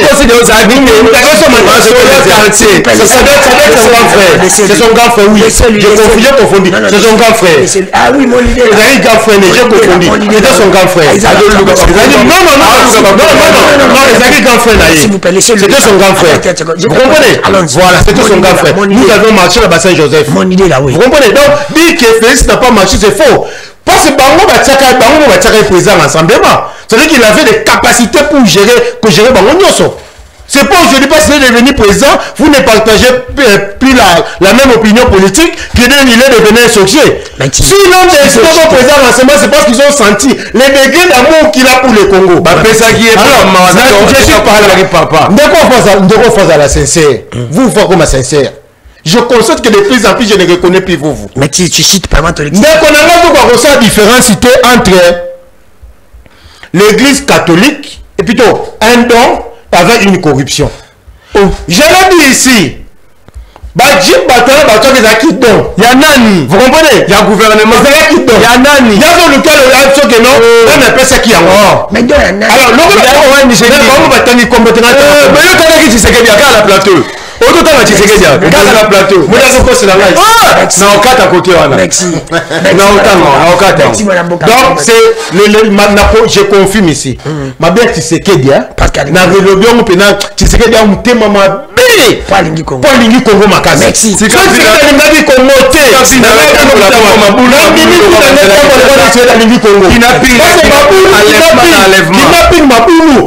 C'est son grand frère, oui. J'ai confondu. C'est son grand frère. Ah oui, mon idée. Vous avez un grand frère, j'ai confondu. C'était son grand frère. Non, grand frère. C'était son grand frère. Vous comprenez? Voilà, c'était son grand frère. Nous avons marché à Saint-Joseph. Mon idée là, oui. Vous comprenez? Donc, dire que Félix n'a pas marché, c'est faux. Parce que Bango va tirer président rassemblement. C'est-à-dire qu'il avait des capacités pour gérer Bango Nyoso. C'est pas aujourd'hui parce qu'il est devenu président, vous ne partagez plus la même opinion politique qu'il est devenu un sorcier. Si l'homme est président rassemblement, c'est parce qu'ils ont senti les degrés d'amour qu'il a pour le Congo. Alors, je suis pas là, papa. De quoi faire à la sincère? Vous faites comme à sincère. Je constate que de plus en plus, je ne reconnais plus vous. Mais tu cites pas mal ton église. Mais on a la différence entre l'église catholique et plutôt un don avec une corruption. Je l'ai dit ici. Vous comprenez? Il y a un gouvernement qui donne. Il y a Nani. Il y a un lequel que non, on appelle ça qui est encore. Mais alors, donc je confirme ici. Ma belle Tshisekedi, na relobi on pena Tshisekedi a muté maman bé. Pas lingi Congo makasi. C'est quand il a dit Congo té.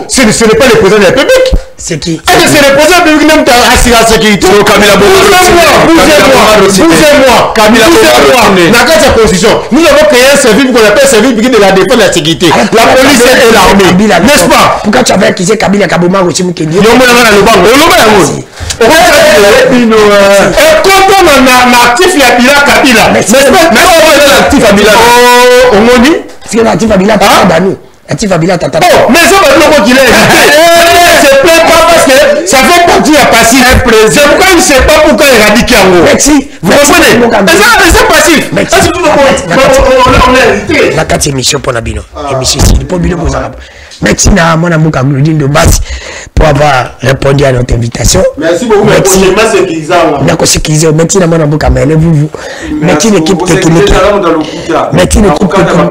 Ce n'est pas le président de la République. C'est qui? C'est le président de la République qui a assuré la sécurité. Bougez-moi. Dans la constitution, nous avons créé un service qu'on appelle service de la défense de la sécurité. La police et l'armée. N'est-ce pas? Pourquoi tu avais accusé Kabila Kaboma au Chimukedi? Et quand on a actif la Kabila, n'est-ce pas? Actif Kabila. On dit? C'est l'actif Kabila dans nous. Actif Kabila tata. Mais ça va être qu'il est. C'est pas parce que ça fait partie à passif. C'est pourquoi il ne sait pas pourquoi éradiquer en gros. Merci. Vous comprenez? C'est passif. La 4 émission pour Nabino. Émission ici pour Bino Bozarab. Merci à mon amour Kamloudine de Basse pour avoir répondu à notre invitation. Merci beaucoup. Merci à mon amour Kamel. Merci l'équipe technique. Merci l'équipe technique.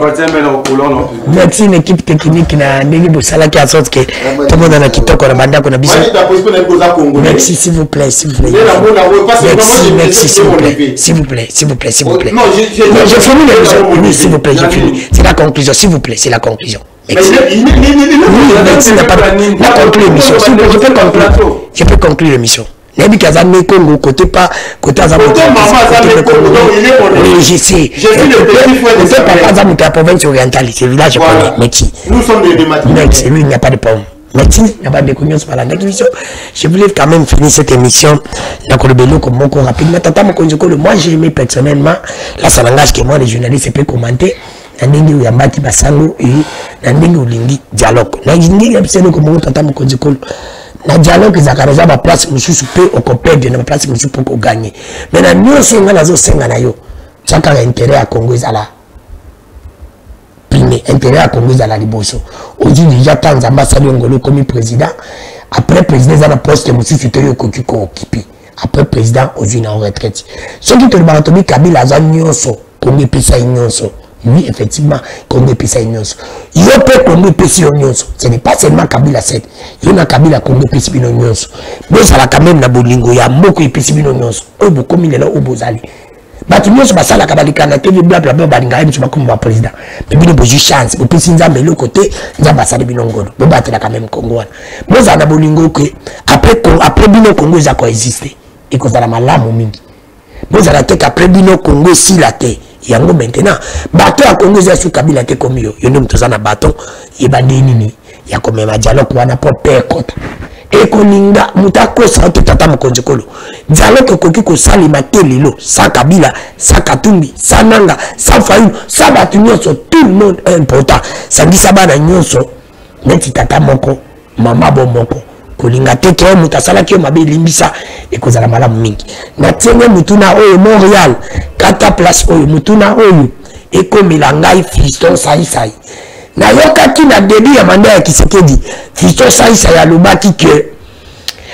Merci l'équipe technique na Ndenge Bosala qui a sorti que tout le monde a quitté qu'on a banda qu'on a besoin. Merci s'il vous plaît, s'il vous plaît. Merci s'il vous plaît, s'il vous plaît, s'il vous plaît. Non, j'ai fini l'émission. Oui, s'il vous plaît, j'ai fini. C'est la conclusion, s'il vous plaît, c'est la conclusion. Merci n'a pas la conclure l'émission. Je peux conclure l'émission. N'abi Kazame Congo côté pas côté Azam. Oui, je sais. Côté papa Azam est la province orientale, c'est village je connais. Merci. Nous sommes des dématins. Merci, lui il n'y a pas de problème. Merci, il n'y a pas de confiance par la émission. Je voulais quand même finir cette émission. Rapidement, moi j'ai aimé personnellement. Là, ça n'engage que moi, les journalistes peuvent commenter. Nandingi uyambati basango et nandingi ulingi dialogue. Nandingi yabisene ko mongo tata mukonzikolo. Na dialogue zakaraza ba place mususu pe okopede na place mususu pour gagner. Mais na nyonso nga nazo senga na yo. Chaka ya intérêt à Congo ezala. Pine intérêt à Congo ezala liboso. Aujourd'hui déjà tant ambassadeur ngolo comme président. Après président za na poste mususu te yo kokiko okipi. Après président aujourd'hui en retraite. Ce qui te demande Tobi Kabila za nyonso Congo pesa nyonso. Oui, effectivement, Congo Pesa Nyonso. Il y a peu Congo Pesa Nyonso. Ce n'est pas seulement Kabila 7. Il y a Kabila Congo Pesa Nyonso. Mais ça va quand même na bolingo. Il y a beaucoup de Pesa Nyonso. Oh, beaucoup de là, oh, bozali. Batu nyonso basala kabalika na TV blablabla balinga yebi tuba comme président. Mais bino boju chance. Pour pesi nzambe le côté, nzamba sala bino ngolo. Bo batela quand même Congo wana. Moi za na bolingo que après bino Congo za coexister. Et que ça la malamu mingi. Moi za la tête après bino Congo si la terre. Yango maintenant bateau à Congo za sous Kabila te comme yo nous tozana bateau et bandini ni ya comme ma dialogue wana pour paix kota et kolinga mutako sa tata mokonjikolo dialogue koki ko sali matelelo sa Kabila sa Katumbi sa Nanga sa Fayulu sa batunyoso tout le monde est important sangisa bana nyonso neti tata moko mama bo moko kolinga teke mutasala kio mabe limbisa e kozala malamu mingi na tienge mutuna oyo Montréal kata place oyo mutuna oyo e komila ngai Fiston Saisai na yoka ki na début ya mandat ya Kisekedi Fiston Saisai ya lobaki ke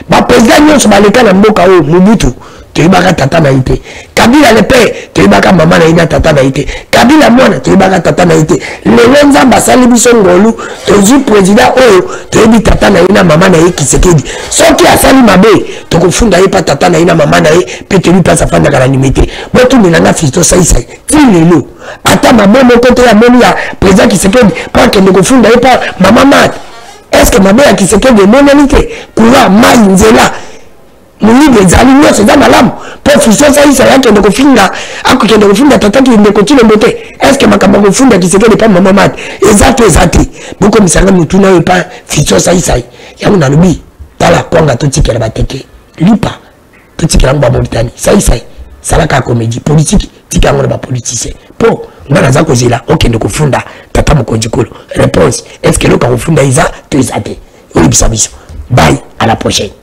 ba président nyonso baleka na mboka oyo Mobutu toyebaka tata na ite Kabila le père toyebaka mama na ina tata na ite Kabila mwana toyebaka tata na ite lelo nzamba sali biso ngolu tozu président oyo toyebi tata na ina mama na ye Kisekedi soki asali mabe tokofunda ye pa tata na ina mama na ye pe teli pa safanda kala nimete botu milanga Fiston Saisai ti lelo ata mabe moko te ya moni ya président Kisekedi pa kende kofunda ye pa mama mat est-ce que mabe ya Kisekedi monolite kuwa mai nzela Muni des aliments c'est dans malam pour Fiston Saisai yake ndo kufinga ako kende kufinga tataki ndo kotile mbote est-ce que makamba kufinga Kisekedi pa mama mat exact boko misanga mutuna yo pa Fiston Saisai yangu na lubi tala kwanga totikela bateke lipa totikela ngba Mauritanie Saisai salaka comédie politique tikango ba politicien po ngana za kozela okende kufunda tata mokonjikolo réponse est-ce que lo ka kufunda iza to izate oli bisabiso bye à la prochaine.